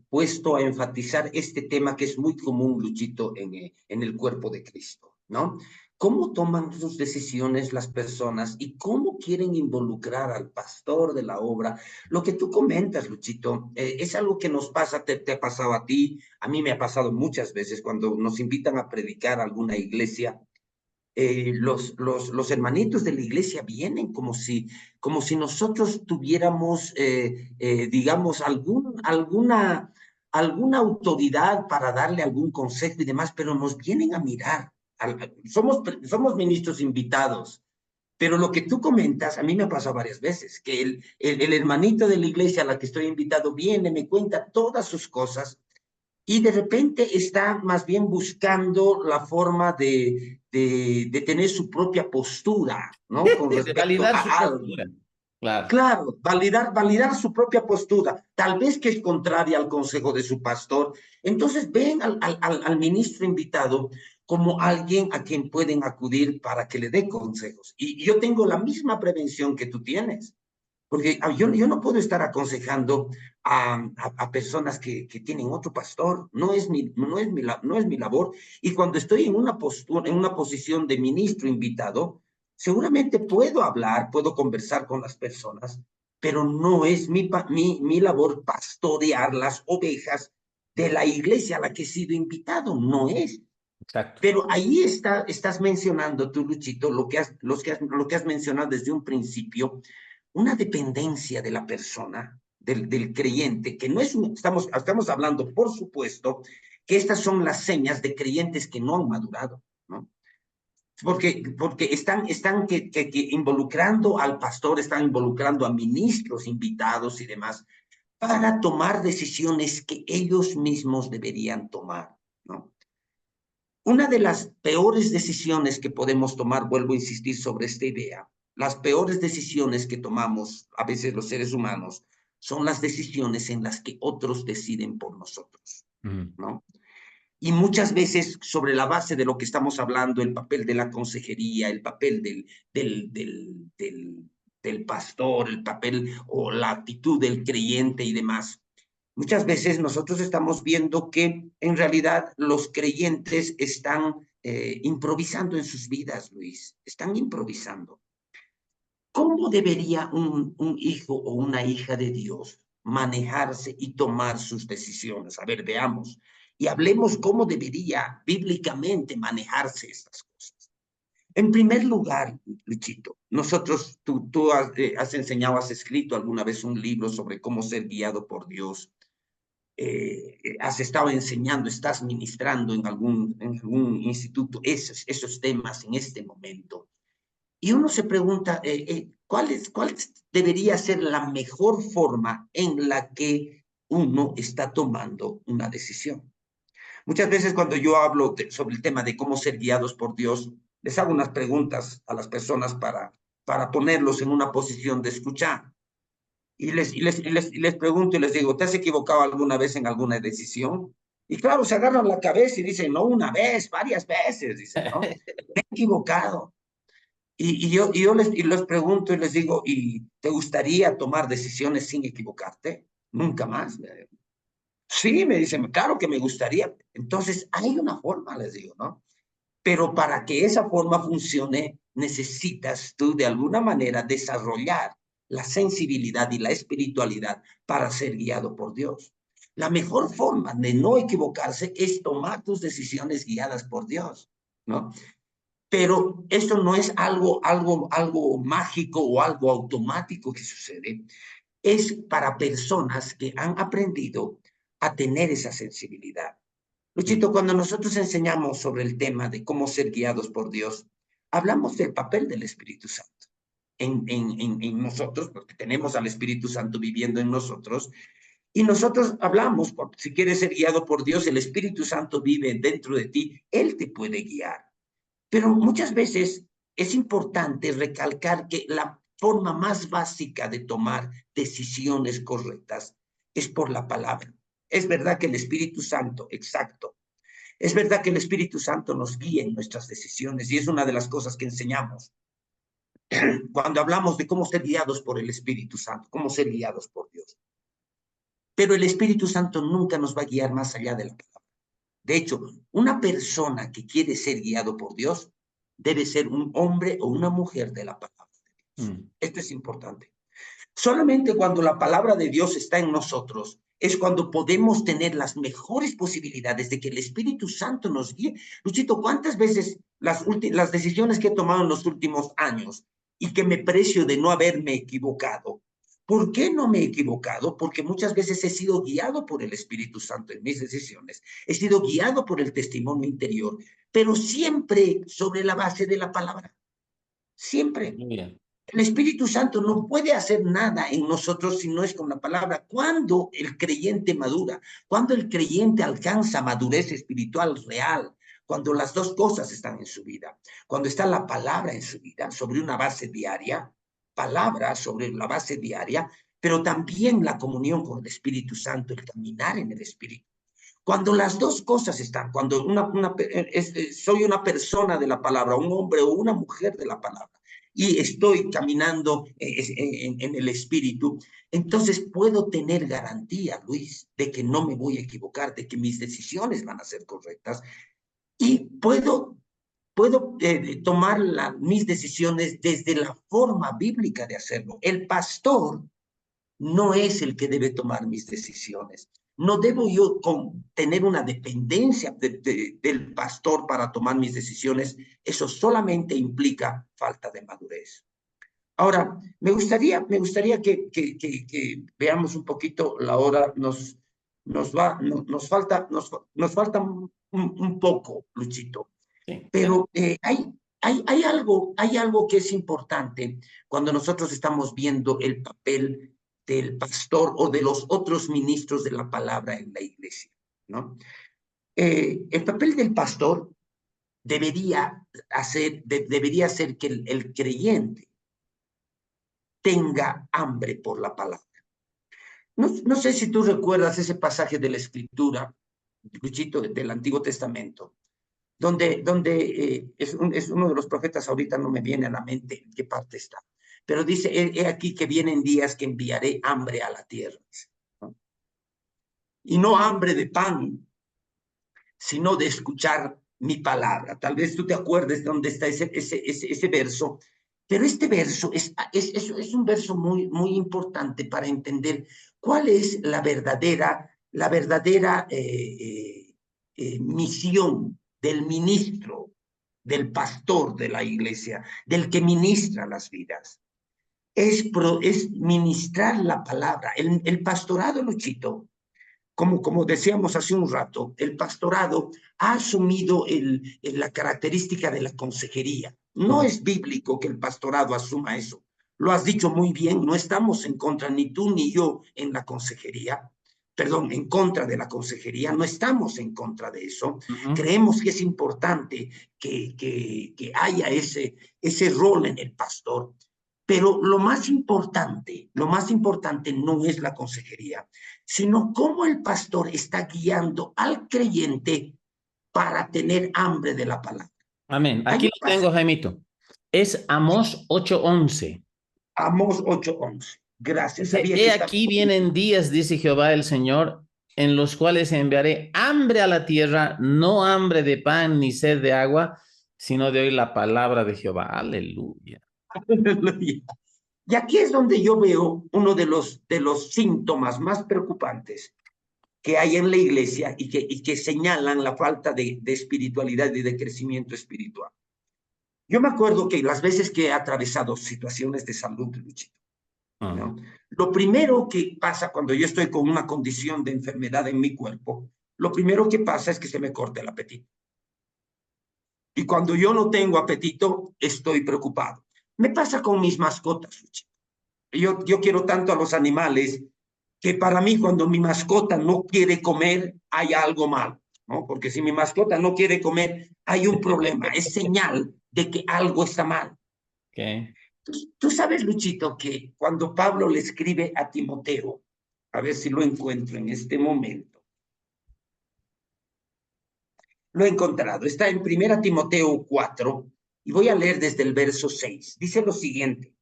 puesto a enfatizar este tema que es muy común, Luchito, en el cuerpo de Cristo, ¿no? ¿Cómo toman sus decisiones las personas y cómo quieren involucrar al pastor de la obra? Lo que tú comentas, Luchito, es algo que nos pasa, te ha pasado a ti, a mí me ha pasado muchas veces cuando nos invitan a predicar a alguna iglesia. Los hermanitos de la iglesia vienen como si nosotros tuviéramos, digamos, alguna autoridad para darle algún consejo y demás, pero nos vienen a mirar. Somos ministros invitados, pero lo que tú comentas, a mí me ha pasado varias veces, que el hermanito de la iglesia a la que estoy invitado viene, me cuenta todas sus cosas y de repente está más bien buscando la forma de tener su propia postura, ¿no? Con De respecto validar su a algo. postura. Claro. Claro, validar su propia postura, tal vez que es contraria al consejo de su pastor. Entonces ven al ministro invitado como alguien a quien pueden acudir para que le dé consejos. Y yo tengo la misma prevención que tú tienes. Porque yo no puedo estar aconsejando a personas que tienen otro pastor. No es mi labor. Y cuando estoy en una postura, en una posición de ministro invitado, seguramente puedo hablar, puedo conversar con las personas, pero no es mi labor pastorear las ovejas de la iglesia a la que he sido invitado. No es. Exacto. Pero ahí estás mencionando tú, Luchito, lo que has mencionado desde un principio, una dependencia de la persona, del creyente, que no es estamos hablando, por supuesto, que estas son las señas de creyentes que no han madurado, ¿no? Porque están que involucrando al pastor, están involucrando a ministros invitados y demás, para tomar decisiones que ellos mismos deberían tomar, ¿no? Una de las peores decisiones que podemos tomar, vuelvo a insistir sobre esta idea, las peores decisiones que tomamos a veces los seres humanos son las decisiones en las que otros deciden por nosotros, ¿no? Y muchas veces sobre la base de lo que estamos hablando, el papel de la consejería, el papel del pastor, el papel o la actitud del creyente y demás, muchas veces nosotros estamos viendo que en realidad los creyentes están improvisando en sus vidas, Luis, están improvisando. ¿Cómo debería un hijo o una hija de Dios manejarse y tomar sus decisiones? A ver, veamos y hablemos cómo debería bíblicamente manejarse estas cosas. En primer lugar, Luchito, tú has enseñado, has escrito alguna vez un libro sobre cómo ser guiado por Dios. Has estado enseñando, estás ministrando en algún instituto esos temas en este momento. Y uno se pregunta, ¿cuál debería ser la mejor forma en la que uno está tomando una decisión? Muchas veces cuando yo hablo sobre el tema de cómo ser guiados por Dios, les hago unas preguntas a las personas para ponerlos en una posición de escuchar. Y les pregunto y les digo, ¿te has equivocado alguna vez en alguna decisión? Y claro, se agarran la cabeza y dicen, no, una vez, varias veces, dicen, ¿no? Me he equivocado. Y yo les pregunto y les digo, ¿y te gustaría tomar decisiones sin equivocarte? Nunca más. Sí, me dicen, claro que me gustaría. Entonces, hay una forma, les digo, ¿no? Pero para que esa forma funcione, necesitas tú de alguna manera desarrollar la sensibilidad y la espiritualidad para ser guiado por Dios. La mejor forma de no equivocarse es tomar tus decisiones guiadas por Dios, ¿no? Pero esto no es algo mágico o algo automático que sucede. Es para personas que han aprendido a tener esa sensibilidad. Luchito, cuando nosotros enseñamos sobre el tema de cómo ser guiados por Dios, hablamos del papel del Espíritu Santo en nosotros, porque tenemos al Espíritu Santo viviendo en nosotros, y nosotros hablamos, si quieres ser guiado por Dios, el Espíritu Santo vive dentro de ti, Él te puede guiar. Pero muchas veces es importante recalcar que la forma más básica de tomar decisiones correctas es por la palabra. Es verdad que el Espíritu Santo, exacto, es verdad que el Espíritu Santo nos guía en nuestras decisiones y es una de las cosas que enseñamos cuando hablamos de cómo ser guiados por el Espíritu Santo, cómo ser guiados por Dios. Pero el Espíritu Santo nunca nos va a guiar más allá de la palabra. De hecho, una persona que quiere ser guiado por Dios debe ser un hombre o una mujer de la palabra de Dios. Esto es importante. Solamente cuando la palabra de Dios está en nosotros es cuando podemos tener las mejores posibilidades de que el Espíritu Santo nos guíe. Luchito, ¿cuántas veces las decisiones que he tomado en los últimos años y que me precio de no haberme equivocado? ¿Por qué no me he equivocado? Porque muchas veces he sido guiado por el Espíritu Santo en mis decisiones, he sido guiado por el testimonio interior, pero siempre sobre la base de la palabra. Siempre. Muy bien. El Espíritu Santo no puede hacer nada en nosotros si no es con la palabra. Cuando el creyente madura, cuando el creyente alcanza madurez espiritual real, cuando las dos cosas están en su vida, cuando está la palabra en su vida sobre una base diaria, palabra sobre la base diaria, pero también la comunión con el Espíritu Santo, el caminar en el Espíritu. Cuando las dos cosas están, cuando soy una persona de la palabra, un hombre o una mujer de la palabra, y estoy caminando en el Espíritu, entonces puedo tener garantía, Luis, de que no me voy a equivocar, de que mis decisiones van a ser correctas y puedo tomar mis decisiones desde la forma bíblica de hacerlo. El pastor no es el que debe tomar mis decisiones. No debo yo tener una dependencia del pastor para tomar mis decisiones. Eso solamente implica falta de madurez. Ahora, me gustaría que veamos un poquito la hora. Nos falta un poco, Luchito. Sí. Pero hay algo que es importante cuando nosotros estamos viendo el papel del pastor o de los otros ministros de la palabra en la iglesia, ¿no? El papel del pastor debería ser que el creyente tenga hambre por la palabra. No sé si tú recuerdas ese pasaje de la Escritura, Luchito, del Antiguo Testamento, donde es uno de los profetas, ahorita no me viene a la mente en qué parte está, pero dice, he aquí que vienen días que enviaré hambre a la tierra, ¿no? Y no hambre de pan, sino de escuchar mi palabra. Tal vez tú te acuerdes dónde está ese verso, pero este verso es un verso muy importante para entender cuál es la verdadera misión del ministro, del pastor de la iglesia, del que ministra las vidas. Es ministrar la palabra. El pastorado, Luchito, como decíamos hace un rato, el pastorado ha asumido la característica de la consejería. No es bíblico que el pastorado asuma eso. Lo has dicho muy bien, no estamos en contra, ni tú ni yo, en la consejería. Perdón, en contra de la consejería, no estamos en contra de eso. Creemos que es importante que haya ese rol en el pastor. Pero lo más importante no es la consejería, sino cómo el pastor está guiando al creyente para tener hambre de la palabra. Amén. Aquí lo tengo, Jaimito. Es Amós 8:11. Amós 8:11. Gracias. Dice, he aquí vienen días, dice Jehová el Señor, en los cuales enviaré hambre a la tierra, no hambre de pan ni sed de agua, sino de oír la palabra de Jehová. Aleluya. Aleluya. Y aquí es donde yo veo uno de los síntomas más preocupantes que hay en la iglesia y que señalan la falta de espiritualidad y de crecimiento espiritual. Yo me acuerdo que las veces que he atravesado situaciones de salud, Luchito, ¿no? Lo primero que pasa cuando yo estoy con una condición de enfermedad en mi cuerpo, lo primero que pasa es que se me corta el apetito. Y cuando yo no tengo apetito, estoy preocupado. Me pasa con mis mascotas, Luchito. Yo quiero tanto a los animales que para mí cuando mi mascota no quiere comer, hay algo mal, ¿no? Porque si mi mascota no quiere comer, hay un problema, es señal de que algo está mal. Okay. Tú sabes, Luchito, que cuando Pablo le escribe a Timoteo, a ver si lo encuentro en este momento, lo he encontrado, está en 1 Timoteo 4, y voy a leer desde el verso 6. Dice lo siguiente: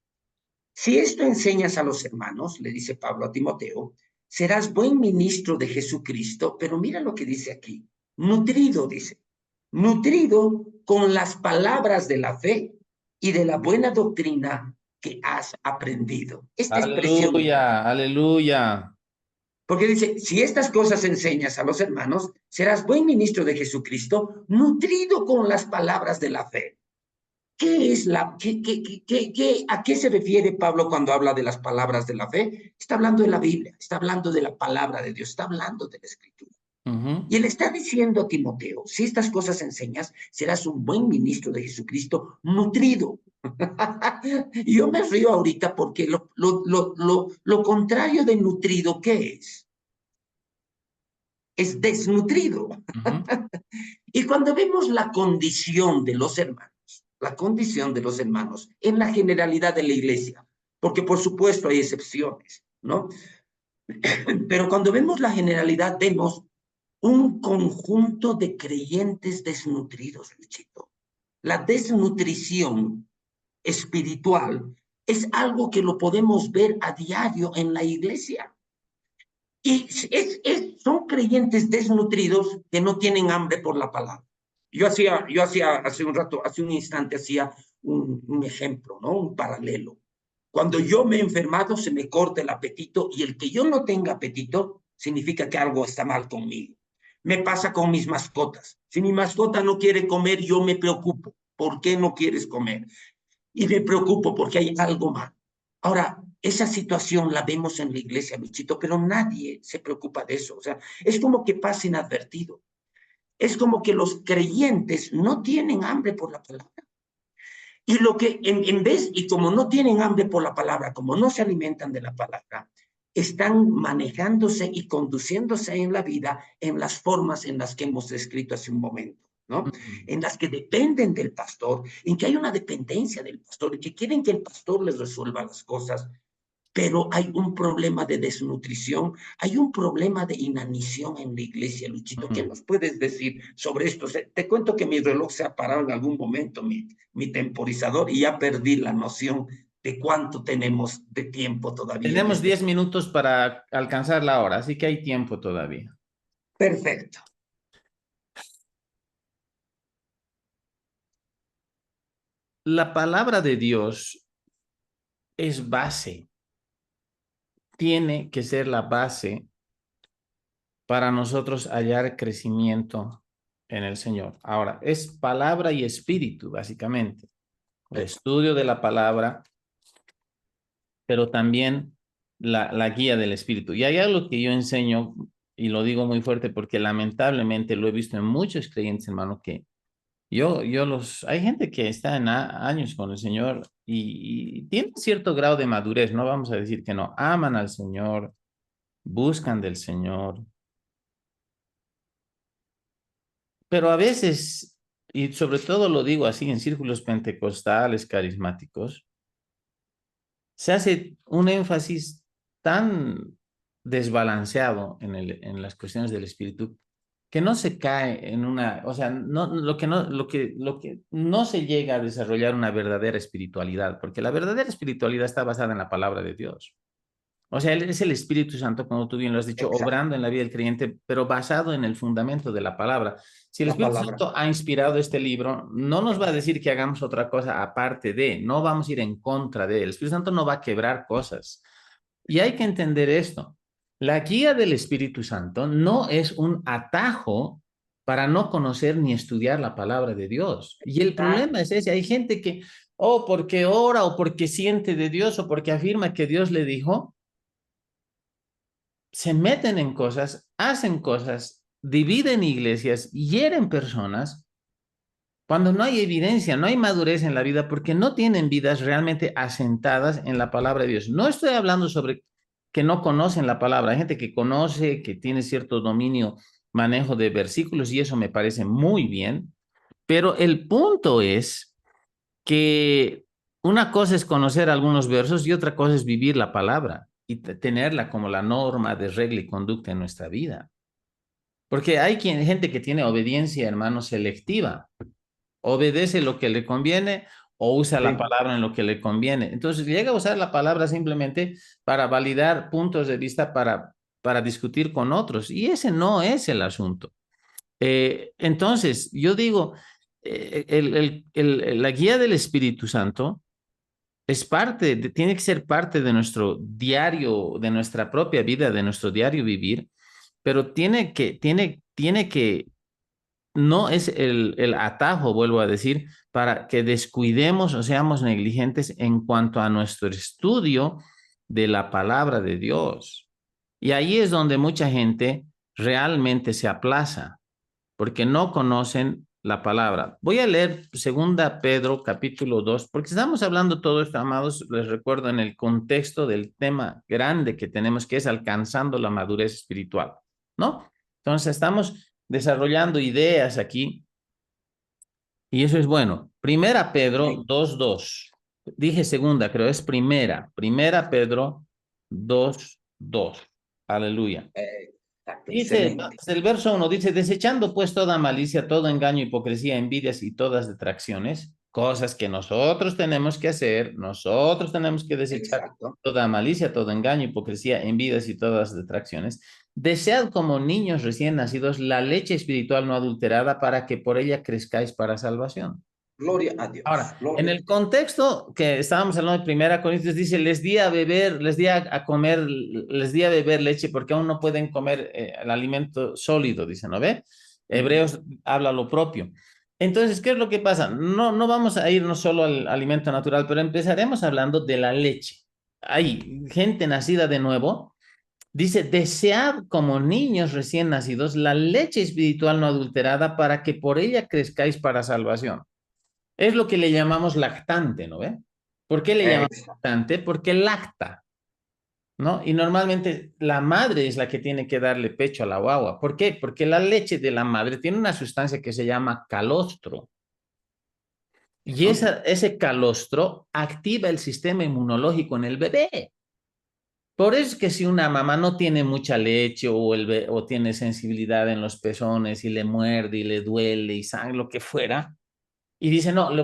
si esto enseñas a los hermanos, le dice Pablo a Timoteo, serás buen ministro de Jesucristo, pero mira lo que dice aquí, nutrido, dice, nutrido con las palabras de la fe y de la buena doctrina que has aprendido. Esta expresión, Aleluya, aleluya. porque dice, si estas cosas enseñas a los hermanos, serás buen ministro de Jesucristo, nutrido con las palabras de la fe. ¿A qué se refiere Pablo cuando habla de las palabras de la fe? Está hablando de la Biblia, está hablando de la palabra de Dios, está hablando de la Escritura. Y él está diciendo a Timoteo, si estas cosas enseñas, serás un buen ministro de Jesucristo, nutrido. Y yo me río ahorita porque lo contrario de nutrido, ¿qué es? Es desnutrido. Y cuando vemos la condición de los hermanos en la generalidad de la iglesia, porque por supuesto hay excepciones, ¿no? Pero cuando vemos la generalidad, vemos un conjunto de creyentes desnutridos, Luchito. La desnutrición espiritual es algo que lo podemos ver a diario en la iglesia. Y son creyentes desnutridos que no tienen hambre por la palabra. Yo hacía hace un rato, hace un instante, hacía un ejemplo, ¿no? Un paralelo. Cuando yo me he enfermado, se me corta el apetito, y el que yo no tenga apetito significa que algo está mal conmigo. Me pasa con mis mascotas. Si mi mascota no quiere comer, yo me preocupo. ¿Por qué no quieres comer? Y me preocupo porque hay algo mal. Ahora, esa situación la vemos en la iglesia, Luchito, pero nadie se preocupa de eso. O sea, es como que pasa inadvertido. Es como que los creyentes no tienen hambre por la palabra. Y lo que en vez, y como no tienen hambre por la palabra, como no se alimentan de la palabra, están manejándose y conduciéndose en la vida en las formas en las que hemos descrito hace un momento, ¿no? En las que dependen del pastor, en que hay una dependencia del pastor y que quieren que el pastor les resuelva las cosas, pero hay un problema de desnutrición, hay un problema de inanición en la iglesia, Luchito. ¿Qué nos puedes decir sobre esto? O sea, te cuento que mi reloj se ha parado en algún momento, mi temporizador, y ya perdí la noción de cuánto tenemos de tiempo todavía en Tenemos este. 10 minutos para alcanzar la hora, así que hay tiempo todavía. Perfecto. La palabra de Dios es base, tiene que ser la base para nosotros hallar crecimiento en el Señor. Ahora, es palabra y espíritu, básicamente. El estudio de la palabra, pero también la guía del espíritu. Y hay algo que yo enseño, y lo digo muy fuerte porque lamentablemente lo he visto en muchos creyentes, hermano, que hay gente que está en años con el Señor y tiene cierto grado de madurez, no vamos a decir que no, aman al Señor, buscan del Señor, pero a veces, y sobre todo lo digo así en círculos pentecostales, carismáticos, se hace un énfasis tan desbalanceado en las cuestiones del espíritu que no se cae en una, o sea, lo que no se llega a desarrollar una verdadera espiritualidad, porque la verdadera espiritualidad está basada en la palabra de Dios. O sea, Él es el Espíritu Santo, como tú bien lo has dicho, Exacto. obrando en la vida del creyente, pero basado en el fundamento de la palabra. Si el La Espíritu palabra. Santo ha inspirado este libro, no nos va a decir que hagamos otra cosa aparte de, no vamos a ir en contra de él. El Espíritu Santo no va a quebrar cosas. Y hay que entender esto. La guía del Espíritu Santo no es un atajo para no conocer ni estudiar la palabra de Dios. Y el problema es ese. Hay gente que, porque ora o porque siente de Dios o porque afirma que Dios le dijo, se meten en cosas, hacen cosas, dividen iglesias, hieren personas, cuando no hay evidencia, no hay madurez en la vida, porque no tienen vidas realmente asentadas en la palabra de Dios. No estoy hablando sobre que no conocen la palabra. Hay gente que conoce, que tiene cierto dominio, manejo de versículos, y eso me parece muy bien, pero el punto es que una cosa es conocer algunos versos y otra cosa es vivir la palabra y tenerla como la norma de regla y conducta en nuestra vida. Porque hay gente que tiene obediencia, hermano, selectiva. Obedece lo que le conviene o usa la Sí. palabra en lo que le conviene. Entonces llega a usar la palabra simplemente para validar puntos de vista, para discutir con otros. Y ese no es el asunto. Entonces, yo digo, la guía del Espíritu Santo es tiene que ser parte de nuestro diario, de nuestra propia vida, de nuestro diario vivir, pero tiene que, no es el atajo, vuelvo a decir, para que descuidemos o seamos negligentes en cuanto a nuestro estudio de la palabra de Dios. Y ahí es donde mucha gente realmente se aplaza porque no conocen la palabra. Voy a leer segunda Pedro capítulo 2 porque estamos hablando todo esto, amados, les recuerdo, en el contexto del tema grande que tenemos, que es alcanzando la madurez espiritual, ¿no? Entonces estamos desarrollando ideas aquí y eso es bueno. Primera Pedro Sí. 2:2. Dije segunda, creo, es primera. Primera Pedro 2:2. Aleluya. Exacto, Dice, excelente. desde el verso 1, dice, desechando pues toda malicia, todo engaño, hipocresía, envidias y todas detracciones, cosas que nosotros tenemos que hacer, nosotros tenemos que desechar Exacto. toda malicia, todo engaño, hipocresía, envidias y todas las detracciones. Desead como niños recién nacidos la leche espiritual no adulterada para que por ella crezcáis para salvación. Gloria a Dios. Ahora, en Gloria a el Dios. contexto que estábamos hablando de Primera Corintios, dice, les di a beber, les di a comer, les di a beber leche porque aún no pueden comer el alimento sólido, dice, ¿no ve? Ujú. Hebreos habla lo propio. Entonces, ¿qué es lo que pasa? No vamos a irnos solo al alimento natural, pero empezaremos hablando de la leche. Hay gente nacida de nuevo, dice, desead como niños recién nacidos la leche espiritual no adulterada para que por ella crezcáis para salvación. Es lo que le llamamos lactante, ¿no ve? ¿Por qué le llamamos Exacto. lactante? Porque lacta, ¿no? Y normalmente la madre es la que tiene que darle pecho a la guagua. ¿Por qué? Porque la leche de la madre tiene una sustancia que se llama calostro. Y Ujú. ese calostro activa el sistema inmunológico en el bebé. Por eso es que si una mamá no tiene mucha leche o tiene sensibilidad en los pezones y le muerde y le duele y sangre, lo que fuera, y dice, no, le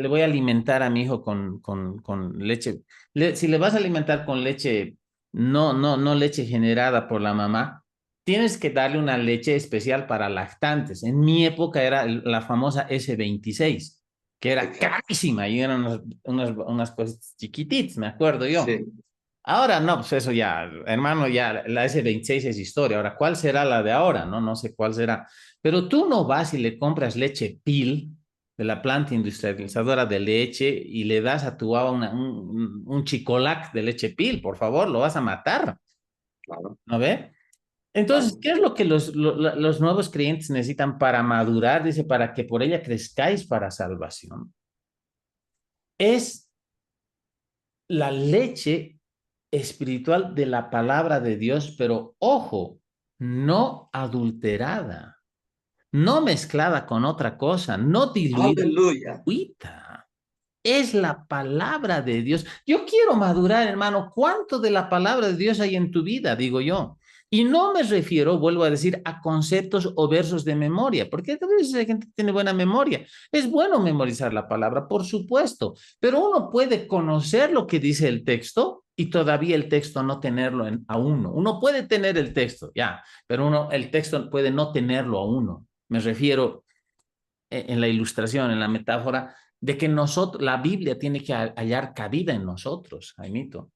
voy a alimentar a mi hijo con leche. Si le vas a alimentar con leche, no leche generada por la mamá, tienes que darle una leche especial para lactantes. En mi época era la famosa S26, que era Exacto. carísima y eran unas cosas chiquititas, me acuerdo yo. Sí. Ahora no, pues eso ya, hermano, ya la S26 es historia. Ahora, ¿cuál será la de ahora? No sé cuál será. Pero tú no vas y le compras leche Pil de la planta industrializadora de leche y le das a tu agua un chicolac de leche Pil, por favor, lo vas a matar, Claro. ¿no ve? Entonces, Claro. ¿qué es lo que los nuevos creyentes necesitan para madurar? Dice, para que por ella crezcáis para salvación. Es la leche espiritual de la palabra de Dios, pero ojo, no adulterada, no mezclada con otra cosa, no diluida. Aleluya. Es la palabra de Dios. Yo quiero madurar, hermano. ¿Cuánto de la palabra de Dios hay en tu vida? Digo yo. Y no me refiero, vuelvo a decir, a conceptos o versos de memoria, porque a veces la gente tiene buena memoria. Es bueno memorizar la palabra, por supuesto, pero uno puede conocer lo que dice el texto y todavía el texto no tenerlo a uno. Uno puede tener el texto, ya, pero el texto puede no tenerlo a uno. Me refiero en la ilustración, en la metáfora, de que nosotros, la Biblia tiene que hallar cabida en nosotros, Jaimito.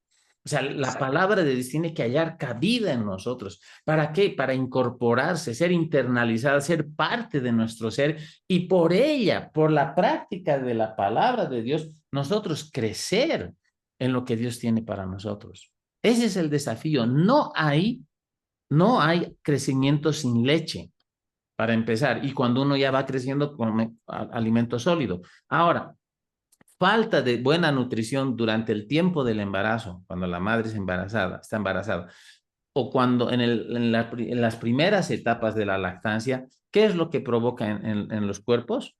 O sea, la Exacto. palabra de Dios tiene que hallar cabida en nosotros. ¿Para qué? Para incorporarse, ser internalizada, ser parte de nuestro ser y por ella, por la práctica de la palabra de Dios, nosotros crecer en lo que Dios tiene para nosotros. Ese es el desafío. No hay crecimiento sin leche para empezar, y cuando uno ya va creciendo con alimento sólido. Ahora, falta de buena nutrición durante el tiempo del embarazo, cuando la madre está embarazada, o cuando en las primeras etapas de la lactancia, ¿qué es lo que provoca en los cuerpos?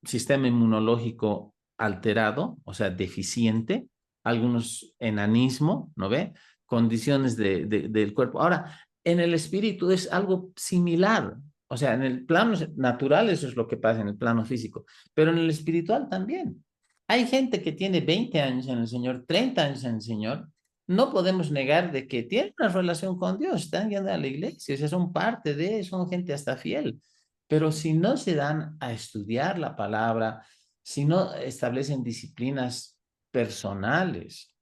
Sistema inmunológico alterado, o sea, deficiente, algunos enanismo, ¿no ve? Condiciones del cuerpo. Ahora, en el espíritu es algo similar. O sea, en el plano natural eso es lo que pasa en el plano físico, pero en el espiritual también. Hay gente que tiene 20 años en el Señor, 30 años en el Señor. No podemos negar de que tienen una relación con Dios, están yendo a la iglesia, o sea, son parte son gente hasta fiel. Pero si no se dan a estudiar la palabra, si no establecen disciplinas personales,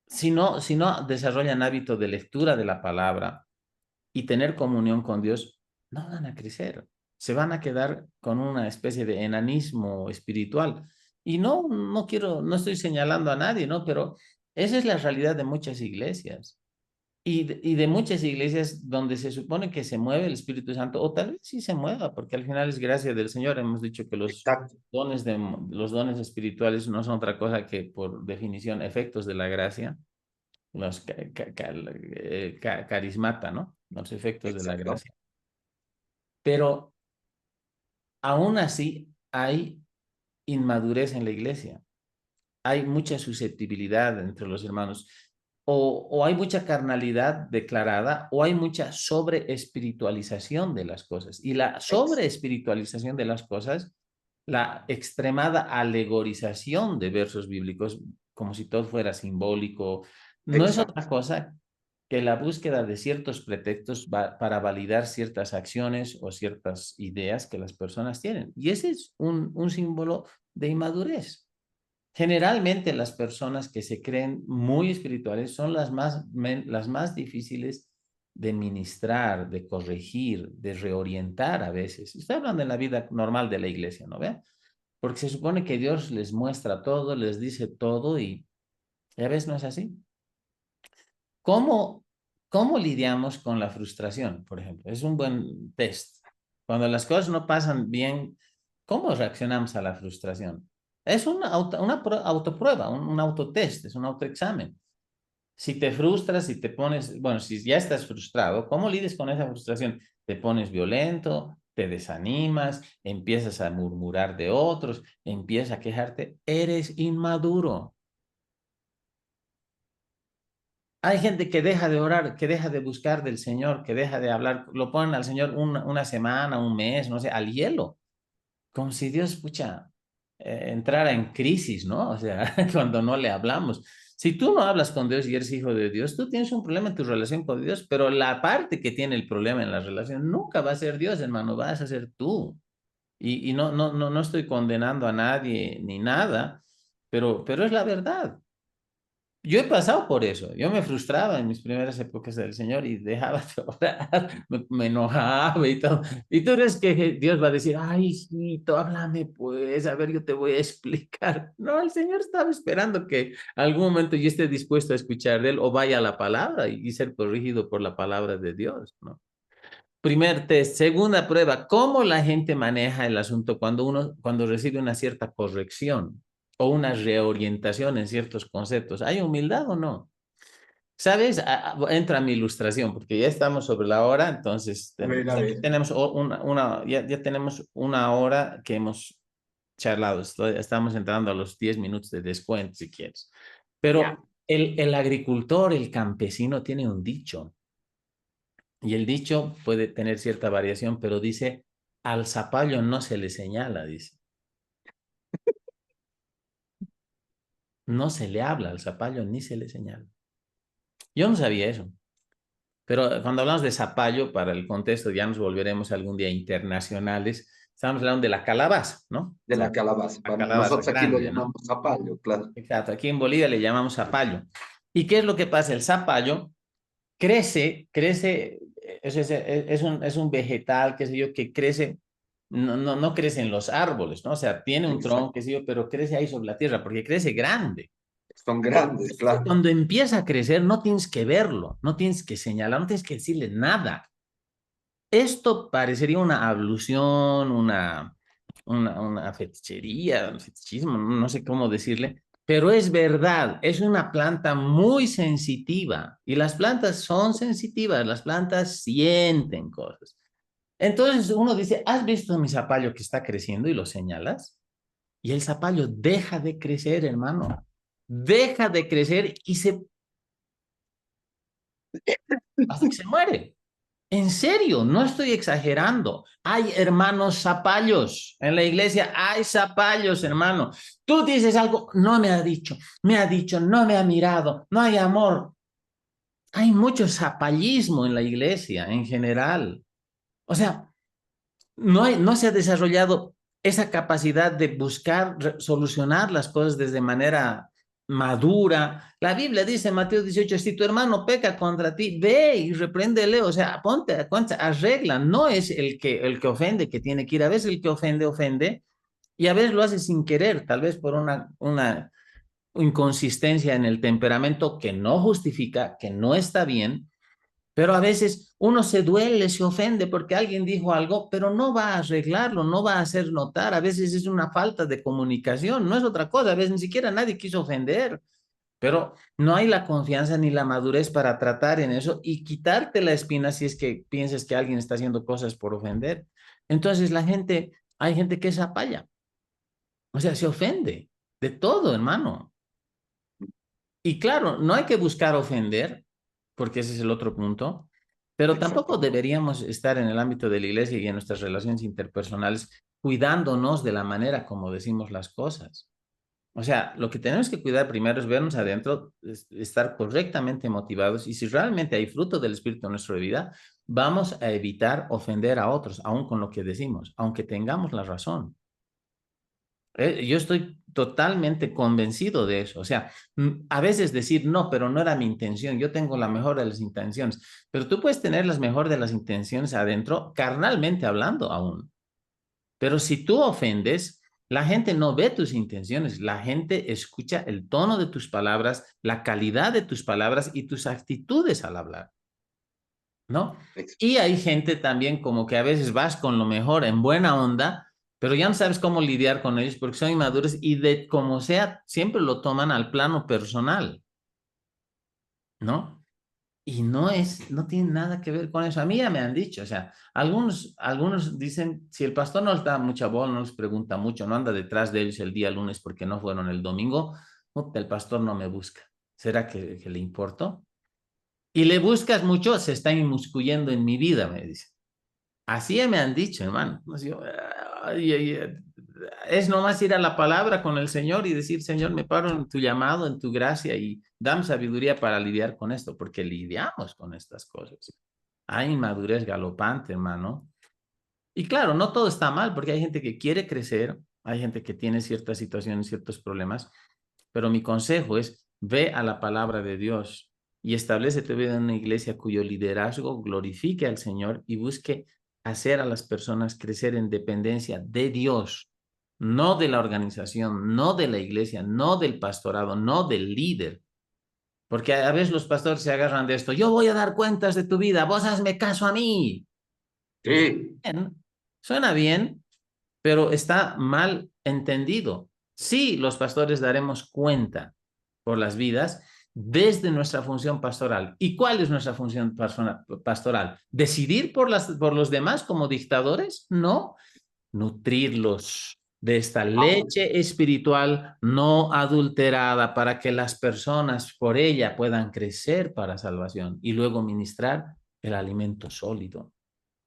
si no desarrollan hábito de lectura de la palabra y tener comunión con Dios, no van a crecer. Se van a quedar con una especie de enanismo espiritual. Y no estoy señalando a nadie, ¿no? Pero esa es la realidad de muchas iglesias. Y de muchas iglesias donde se supone que se mueve el Espíritu Santo, o tal vez sí se mueva, porque al final es gracia del Señor. Hemos dicho que Exacto. los dones espirituales no son otra cosa que, por definición, efectos de la gracia, los carismata, ¿no? Los efectos de la Exacto. gracia. Pero aún así hay inmadurez en la iglesia. Hay mucha susceptibilidad entre los hermanos. o hay mucha carnalidad declarada o hay mucha sobreespiritualización de las cosas. Y la Ex- sobreespiritualización de las cosas, la extremada alegorización de versos bíblicos, como si todo fuera simbólico, no es Exacto. otra cosa que la búsqueda de ciertos pretextos para validar ciertas acciones o ciertas ideas que las personas tienen. Y ese es un símbolo de inmadurez. Generalmente las personas que se creen muy espirituales son las más difíciles de ministrar, de corregir, de reorientar a veces. Estoy hablando en la vida normal de la iglesia, ¿no ve? Porque se supone que Dios les muestra todo, les dice todo y a veces no es así. ¿Cómo, cómo lidiamos con la frustración, por ejemplo? Es un buen test. Cuando las cosas no pasan bien, ¿cómo reaccionamos a la frustración? Es una autoprueba, un autotest, es un autoexamen. Si te frustras, si te pones, bueno, si ya estás frustrado, ¿cómo lides con esa frustración? Te pones violento, te desanimas, empiezas a murmurar de otros, empiezas a quejarte, eres inmaduro. Hay gente que deja de orar, que deja de buscar del Señor, que deja de hablar, lo ponen al Señor una semana, un mes, no sé, al hielo, como si Dios, pucha, entrara en crisis, ¿no? O sea, cuando no le hablamos. Si tú no hablas con Dios y eres hijo de Dios, tú tienes un problema en tu relación con Dios, pero la parte que tiene el problema en la relación nunca va a ser Dios, hermano, vas a ser tú. Y no estoy condenando a nadie ni nada, pero es la verdad. Yo he pasado por eso. Yo me frustraba en mis primeras épocas del Señor y dejaba de orar, me enojaba y todo. ¿Y tú crees que Dios va a decir, ay, hijito, háblame pues, a ver, yo te voy a explicar? No, el Señor estaba esperando que algún momento yo esté dispuesto a escuchar de Él o vaya a la palabra y ser corregido por la palabra de Dios, ¿no? Primer test. Segunda prueba, ¿cómo la gente maneja el asunto cuando recibe una cierta corrección o una reorientación en ciertos conceptos? ¿Hay humildad o no? ¿Sabes? Entra mi ilustración, porque ya estamos sobre la hora, entonces A siempre ver. tenemos ya tenemos una hora que hemos charlado. Estamos entrando a los 10 minutos de descuento, si quieres. Ya. Pero el agricultor, el campesino, tiene un dicho. Y el dicho puede tener cierta variación, pero dice, al zapallo no se le señala, dice. No se le habla al zapallo ni se le señala. Yo no sabía eso, pero cuando hablamos de zapallo, para el contexto, ya nos volveremos algún día internacionales, estamos hablando de la calabaza, ¿no? O De la sea, calabaza. la calabaza Nosotros aquí lo grande, ¿no? llamamos zapallo, claro. Exacto, aquí en Bolivia le llamamos zapallo. ¿Y qué es lo que pasa? El zapallo crece, es un vegetal, qué sé yo, que crece, no crece en los árboles, ¿no? O sea, tiene un tronco, Exacto. qué sé yo, pero crece ahí sobre la tierra, porque crece grande. Son grandes, Entonces, claro. cuando empieza a crecer, no tienes que verlo, no tienes que señalar, no tienes que decirle nada. Esto parecería una ablución, una fetichería, un fetichismo, no sé cómo decirle, pero es verdad, es una planta muy sensitiva y las plantas son sensitivas, las plantas sienten cosas. Entonces uno dice, ¿has visto mi zapallo que está creciendo? Y lo señalas y el zapallo deja de crecer, hermano, deja de crecer hasta que se muere. En serio, no estoy exagerando. Hay hermanos zapallos. En la iglesia hay zapallos, hermano. Tú dices algo, no me ha dicho, no me ha mirado, no hay amor. Hay mucho zapallismo en la iglesia en general. O sea, no se ha desarrollado esa capacidad de buscar solucionar las cosas desde manera madura. La Biblia dice en Mateo 18, si tu hermano peca contra ti, ve y repréndele, o sea, ponte a cuenta, arregla, no es el que ofende que tiene que ir, a veces el que ofende, ofende, y a veces lo hace sin querer, tal vez por una inconsistencia en el temperamento que no justifica, que no está bien, pero a veces uno se duele, se ofende porque alguien dijo algo, pero no va a arreglarlo, no va a hacer notar. A veces es una falta de comunicación, no es otra cosa. A veces ni siquiera nadie quiso ofender, pero no hay la confianza ni la madurez para tratar en eso y quitarte la espina si es que piensas que alguien está haciendo cosas por ofender. Entonces hay gente que es apaya, o sea, se ofende de todo, hermano. Y claro, no hay que buscar ofender, porque ese es el otro punto, pero tampoco Exacto. deberíamos estar en el ámbito de la iglesia y en nuestras relaciones interpersonales cuidándonos de la manera como decimos las cosas. O sea, lo que tenemos que cuidar primero es vernos adentro, estar correctamente motivados y si realmente hay fruto del Espíritu en nuestra vida, vamos a evitar ofender a otros, aun con lo que decimos, aunque tengamos la razón. Yo estoy totalmente convencido de eso. O sea, a veces decir no, pero no era mi intención. Yo tengo la mejor de las intenciones, pero tú puedes tener las mejor de las intenciones adentro, carnalmente hablando aún. Pero si tú ofendes, la gente no ve tus intenciones, la gente escucha el tono de tus palabras, la calidad de tus palabras y tus actitudes al hablar, ¿no? Y hay gente también como que a veces vas con lo mejor en buena onda, pero ya no sabes cómo lidiar con ellos porque son inmaduros y de como sea, siempre lo toman al plano personal, ¿no? Y no tiene nada que ver con eso. A mí ya me han dicho, o sea, algunos dicen, si el pastor no les da mucha bola, no les pregunta mucho, no anda detrás de ellos el día lunes porque no fueron el domingo, el pastor no me busca. ¿Será que le importó? Y le buscas mucho, se está inmiscuyendo en mi vida, me dice. Así me han dicho, hermano. Pues yo, ay, ay, ay, es nomás ir a la palabra con el Señor y decir, Señor, me paro en tu llamado, en tu gracia y dame sabiduría para lidiar con esto, porque lidiamos con estas cosas. Hay inmadurez galopante, hermano. Y claro, no todo está mal, porque hay gente que quiere crecer, hay gente que tiene ciertas situaciones, ciertos problemas, pero mi consejo es, ve a la palabra de Dios y establece tu vida en una iglesia cuyo liderazgo glorifique al Señor y busque hacer a las personas crecer en dependencia de Dios, no de la organización, no de la iglesia, no del pastorado, no del líder. Porque a veces los pastores se agarran de esto, yo voy a dar cuentas de tu vida, vos hazme caso a mí. Sí, Bien, suena bien, pero está mal entendido. Sí, los pastores daremos cuenta por las vidas desde nuestra función pastoral. ¿Y cuál es nuestra función pastoral? ¿Decidir por los demás como dictadores? No, nutrirlos de esta vamos. leche espiritual no adulterada para que las personas por ella puedan crecer para salvación y luego ministrar el alimento sólido.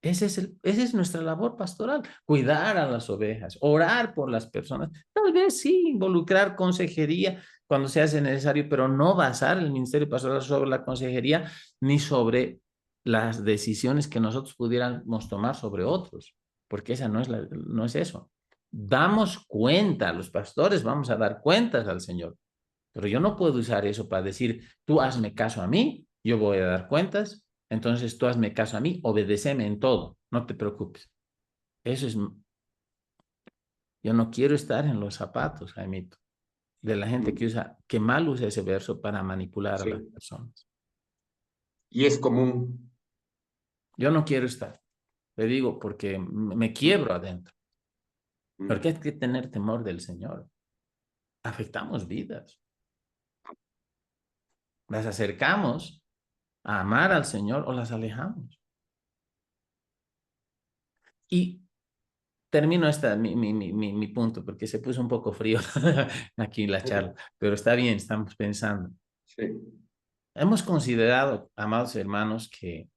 Esa es nuestra labor pastoral, cuidar a las ovejas, orar por las personas, tal vez sí involucrar consejería cuando se hace necesario, pero no basar el ministerio pastoral sobre la consejería ni sobre las decisiones que nosotros pudiéramos tomar sobre otros, porque esa no es eso. Damos cuenta, los pastores vamos a dar cuentas al Señor, pero yo no puedo usar eso para decir, tú hazme caso a mí, yo voy a dar cuentas, entonces tú hazme caso a mí, obedéceme en todo, no te preocupes. Eso es, yo no quiero estar en los zapatos, Jaimito, de la gente Mm, que mal usa ese verso para manipular a las sí, personas. y es común. Yo no quiero estar, le digo, porque me Mm, quiebro adentro, porque mm. hay que tener temor del Señor. Afectamos vidas, las acercamos a amar al Señor o las alejamos. Y termino mi punto porque se puso un poco frío aquí la charla, pero está bien, estamos pensando. Sí. Hemos considerado, amados hermanos, que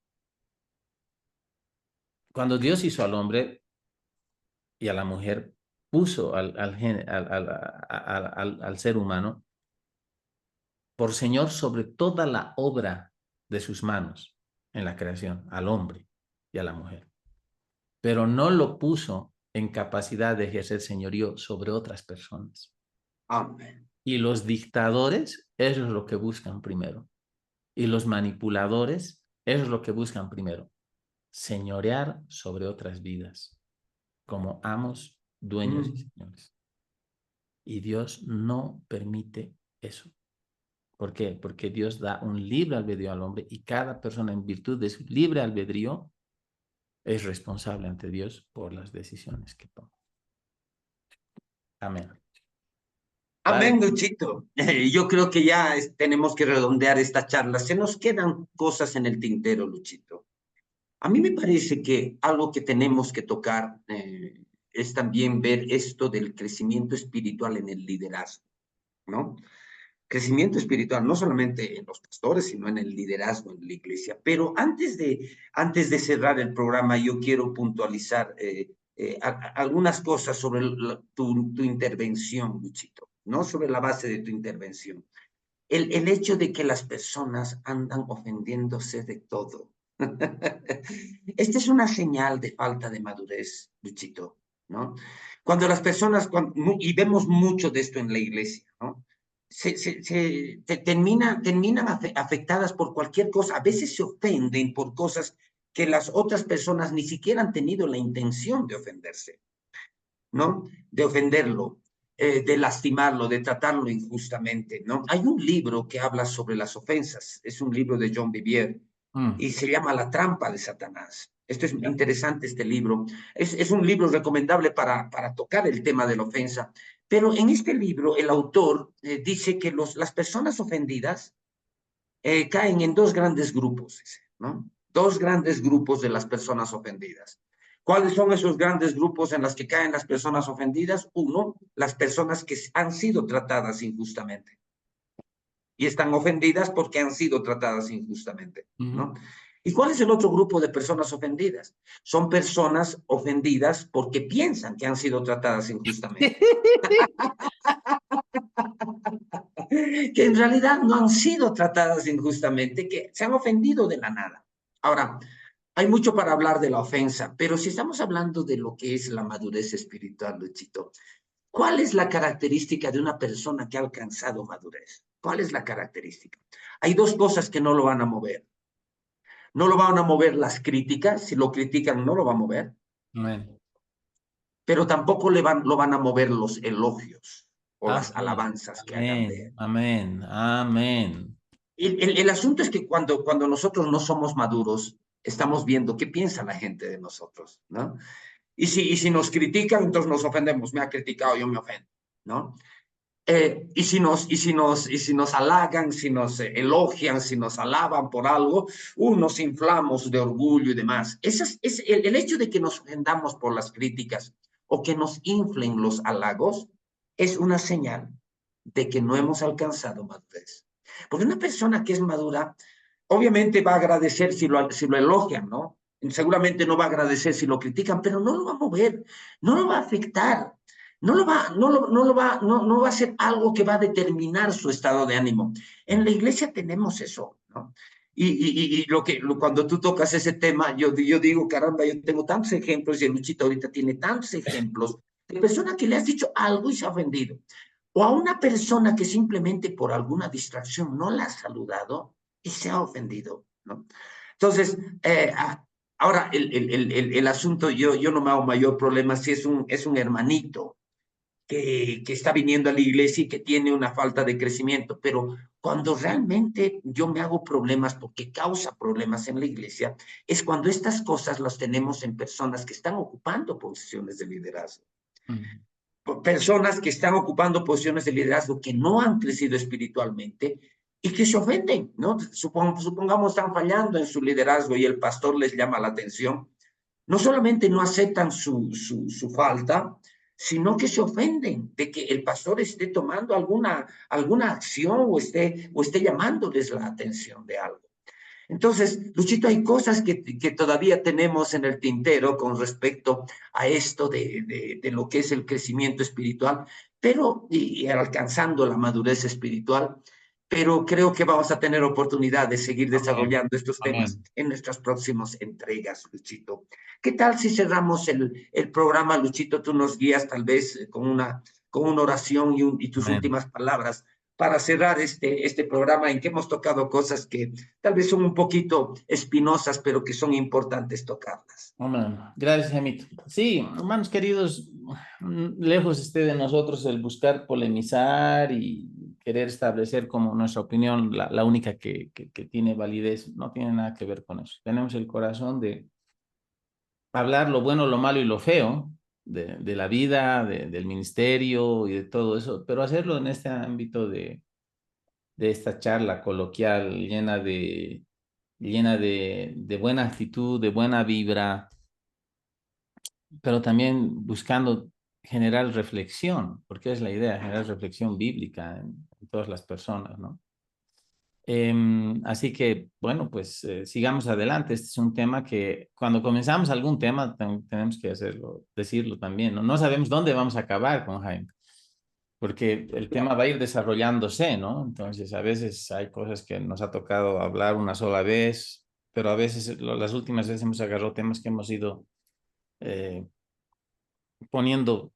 cuando Dios hizo al hombre y a la mujer, puso al ser humano por Señor sobre toda la obra de sus manos en la creación, al hombre y a la mujer, pero no lo puso en capacidad de ejercer señorío sobre otras personas. Amén. Y los dictadores, eso es lo que buscan primero. Y los manipuladores, eso es lo que buscan primero. Señorear sobre otras vidas, como amos, dueños y Mm, señores. Y Dios no permite eso. ¿Por qué? Porque Dios da un libre albedrío al hombre y cada persona en virtud de su libre albedrío es responsable ante Dios por las decisiones que toma. Amén. Padre, amén, Luchito. Yo creo que ya tenemos que redondear esta charla. Se nos quedan cosas en el tintero, Luchito. A mí me parece que algo que tenemos que tocar es también ver esto del crecimiento espiritual en el liderazgo, ¿no? crecimiento espiritual, no solamente en los pastores, sino en el liderazgo en la iglesia. Pero antes de cerrar el programa, yo quiero puntualizar algunas cosas sobre tu intervención, Luchito, ¿no? Sobre la base de tu intervención. El hecho de que las personas andan ofendiéndose de todo. Esta es una señal de falta de madurez, Luchito, ¿no? Cuando las personas, y vemos mucho de esto en la iglesia, ¿no? Terminan afectadas por cualquier cosa. A veces se ofenden por cosas que las otras personas ni siquiera han tenido la intención de ofenderse, ¿no? De ofenderlo, de lastimarlo, de tratarlo injustamente, ¿no? Hay un libro que habla sobre las ofensas, es un libro de John Bevere y se llama La trampa de Satanás. Esto es Ya. interesante, este libro. Es un libro recomendable para tocar el tema de la ofensa, pero en este libro el autor dice que las personas ofendidas caen en dos grandes grupos, ¿no? Dos grandes grupos de las personas ofendidas. ¿Cuáles son esos grandes grupos en los que caen las personas ofendidas? Uno, las personas que han sido tratadas injustamente y están ofendidas porque han sido tratadas injustamente, ¿no? ¿Y cuál es el otro grupo de personas ofendidas? Son personas ofendidas porque piensan que han sido tratadas injustamente, que en realidad no han sido tratadas injustamente, que se han ofendido de la nada. Ahora, hay mucho para hablar de la ofensa, pero si estamos hablando de lo que es la madurez espiritual, Luchito, ¿cuál es la característica de una persona que ha alcanzado madurez? ¿Cuál es la característica? Hay dos cosas que no lo van a mover. No lo van a mover las críticas, si lo critican no lo va a mover, Amén. pero tampoco lo van a mover los elogios o las Amén. alabanzas que hagan de él. Amén. Amén. Amén. El asunto es que cuando nosotros no somos maduros, estamos viendo qué piensa la gente de nosotros, ¿no? Y si nos critican, entonces nos ofendemos. Me ha criticado, yo me ofendo, ¿no? Y si nos halagan, si nos elogian, si nos alaban por algo, nos inflamos de orgullo y demás. Es el hecho de que nos ofendamos por las críticas o que nos inflen los halagos es una señal de que no hemos alcanzado madurez. Porque una persona que es madura, obviamente va a agradecer si lo elogian, ¿no? Seguramente no va a agradecer si lo critican, pero no lo va a mover, no lo va a afectar, no va a ser algo que va a determinar su estado de ánimo. En la iglesia tenemos eso, ¿no? Cuando tú tocas ese tema, yo digo, caramba, yo tengo tantos ejemplos y el Luchito ahorita tiene tantos ejemplos de personas que le has dicho algo y se ha ofendido. O a una persona que simplemente por alguna distracción no la ha saludado y se ha ofendido, ¿no? Entonces, ahora el asunto, yo no me hago mayor problema si es un hermanito que está viniendo a la iglesia y que tiene una falta de crecimiento, pero cuando realmente yo me hago problemas porque causa problemas en la iglesia, es cuando estas cosas las tenemos en personas que están ocupando posiciones de liderazgo, personas que están ocupando posiciones de liderazgo que no han crecido espiritualmente y que se ofenden, ¿no? Supongamos están fallando en su liderazgo y el pastor les llama la atención. No solamente no aceptan su falta, sino que se ofenden de que el pastor esté tomando alguna acción o esté llamándoles la atención de algo. Entonces, Luchito, hay cosas que todavía tenemos en el tintero con respecto a esto de lo que es el crecimiento espiritual, pero y alcanzando la madurez espiritual, pero creo que vamos a tener oportunidad de seguir Amén. desarrollando estos temas Amén. en nuestras próximas entregas, Luchito. ¿Qué tal si cerramos el programa, Luchito? Tú nos guías tal vez con una oración y tus Amén. últimas palabras para cerrar este programa en que hemos tocado cosas que tal vez son un poquito espinosas, pero que son importantes tocarlas. Amén. Gracias, Emito. Sí, hermanos queridos, lejos esté de nosotros el buscar polemizar y querer establecer como nuestra opinión la única que tiene validez. No tiene nada que ver con eso. Tenemos el corazón de hablar lo bueno, lo malo y lo feo de la vida, del ministerio y de todo eso, pero hacerlo en este ámbito de esta charla coloquial llena de buena actitud, de buena vibra, pero también buscando generar reflexión, porque es la idea, generar reflexión bíblica todas las personas, ¿no? Así que, bueno, pues sigamos adelante. Este es un tema que cuando comenzamos algún tema tenemos que hacerlo, decirlo también, ¿no? No sabemos dónde vamos a acabar con Jaime, porque el tema va a ir desarrollándose, ¿no? Entonces, a veces hay cosas que nos ha tocado hablar una sola vez, pero a veces, las últimas veces hemos agarrado temas que hemos ido eh, poniendo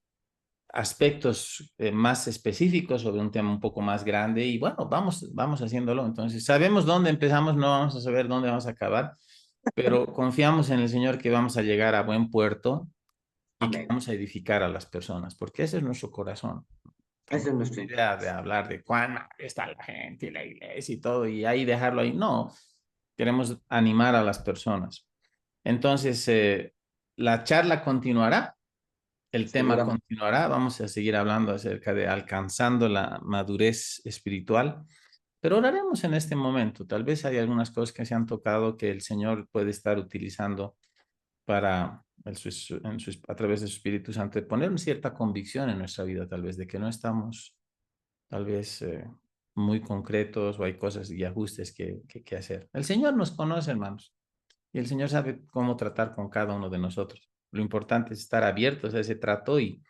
aspectos más específicos sobre un tema un poco más grande y bueno, vamos haciéndolo. Entonces, sabemos dónde empezamos, no vamos a saber dónde vamos a acabar, pero confiamos en el Señor que vamos a llegar a buen puerto y que Amén. vamos a edificar a las personas, porque ese es nuestro corazón. Esa es Tampoco es nuestra la idea de intención. hablar de cuán mal está la gente y la iglesia y todo, y ahí dejarlo ahí. No, queremos animar a las personas. Entonces, la charla continuará, el tema Seguramente. continuará, vamos a seguir hablando acerca de alcanzando la madurez espiritual, pero oraremos en este momento. Tal vez hay algunas cosas que se han tocado que el Señor puede estar utilizando para, a través de su Espíritu Santo, de poner una cierta convicción en nuestra vida, tal vez, de que no estamos, tal vez, muy concretos o hay cosas y ajustes que hacer. El Señor nos conoce, hermanos, y el Señor sabe cómo tratar con cada uno de nosotros. Lo importante es estar abiertos a ese trato y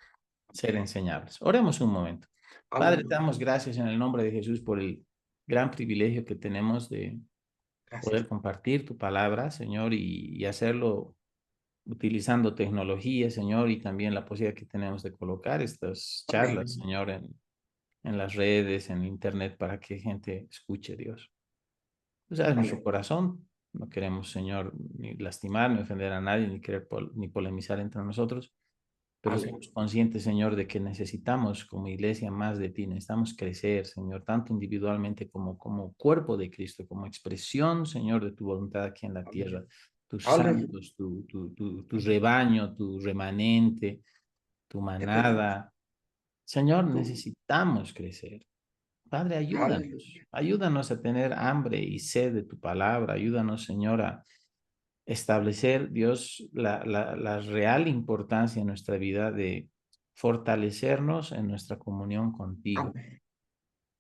ser enseñables. Oremos un momento. Padre, te Aleluya. damos gracias en el nombre de Jesús por el gran privilegio que tenemos de Gracias. poder compartir tu palabra, Señor, y hacerlo utilizando tecnología, Señor, y también la posibilidad que tenemos de colocar estas charlas, Amén. Señor, en las redes, en internet, para que gente escuche, Dios. Tú sabes nuestro Amén. corazón. No queremos, Señor, ni lastimar, ni ofender a nadie, ni querer ni polemizar entre nosotros. Pero somos Aleluya. conscientes, Señor, de que necesitamos como iglesia más de ti, necesitamos crecer, Señor, tanto individualmente como cuerpo de Cristo, como expresión, Señor, de tu voluntad aquí en la Amén. tierra, tus Aleluya. santos, tu rebaño, tu remanente, tu Te pedimos. manada. Señor, Tú. necesitamos crecer. Padre, ayúdanos, Aleluya. ayúdanos a tener hambre y sed de tu palabra, ayúdanos, Señor, a establecer, Dios, la real importancia en nuestra vida de fortalecernos en nuestra comunión contigo. Amén.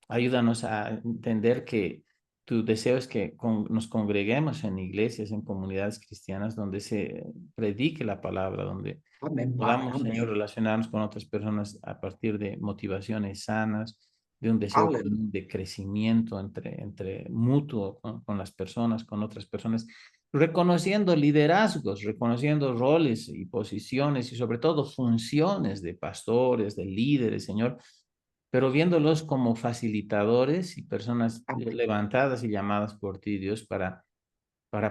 Ayúdanos a entender que tu deseo es que nos congreguemos en iglesias, en comunidades cristianas donde se predique la palabra, donde Amén, Padre. podamos, Señor, Amén. relacionarnos con otras personas a partir de motivaciones sanas, de un deseo Aleluya. común de crecimiento entre mutuo con las personas, con otras personas, reconociendo liderazgos, reconociendo roles y posiciones y sobre todo funciones de pastores, de líderes, Señor, pero viéndolos como facilitadores y personas Amén. levantadas y llamadas por ti, Dios, para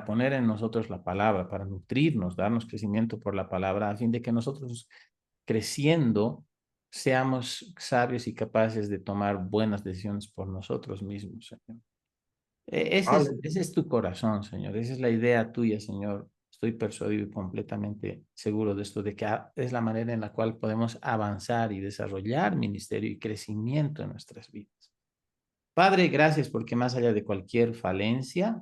poner en nosotros la palabra, para nutrirnos, darnos crecimiento por la palabra, a fin de que nosotros creciendo seamos sabios y capaces de tomar buenas decisiones por nosotros mismos, Señor. Aleluya. Ese es tu corazón, Señor. Esa es la idea tuya, Señor. Estoy persuadido y completamente seguro de esto, de que es la manera en la cual podemos avanzar y desarrollar ministerio y crecimiento en nuestras vidas. Padre, gracias porque más allá de cualquier falencia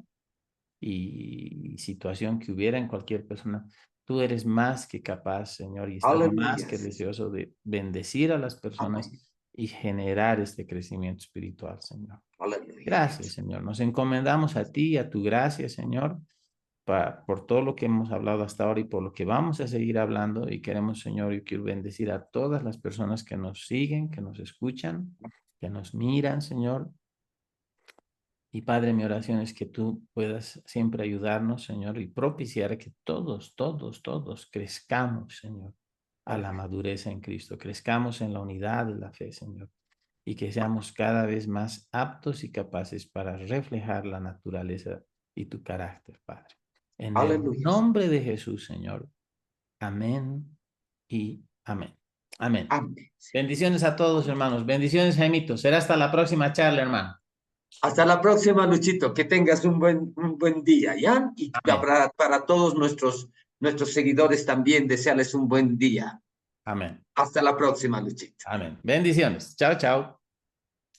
y situación que hubiera en cualquier persona, tú eres más que capaz, Señor, y estás más Aleluya. que deseoso de bendecir a las personas Amén. y generar este crecimiento espiritual, Señor. Aleluya, Gracias, Dios. Señor. Nos encomendamos a ti y a tu gracia, Señor, por todo lo que hemos hablado hasta ahora y por lo que vamos a seguir hablando. Y queremos, Señor, yo quiero bendecir a todas las personas que nos siguen, que nos escuchan, que nos miran, Señor. Y Padre, mi oración es que tú puedas siempre ayudarnos, Señor, y propiciar que todos crezcamos, Señor, a la Amén. madurez en Cristo, crezcamos en la unidad de la fe, Señor, y que seamos cada vez más aptos y capaces para reflejar la naturaleza y tu carácter, Padre. En el Aleluya. nombre de Jesús, Señor. Amén y amén. Amén. Amén. Bendiciones a todos, Amén. hermanos. Bendiciones, Jaimito. Será hasta la próxima charla, hermano. Hasta la próxima, Luchito. Que tengas un buen día, ¿ya? Y Amén. para todos nuestros seguidores también, desearles un buen día. Amén. Hasta la próxima, Luchito. Amén. Bendiciones. Chao, chao.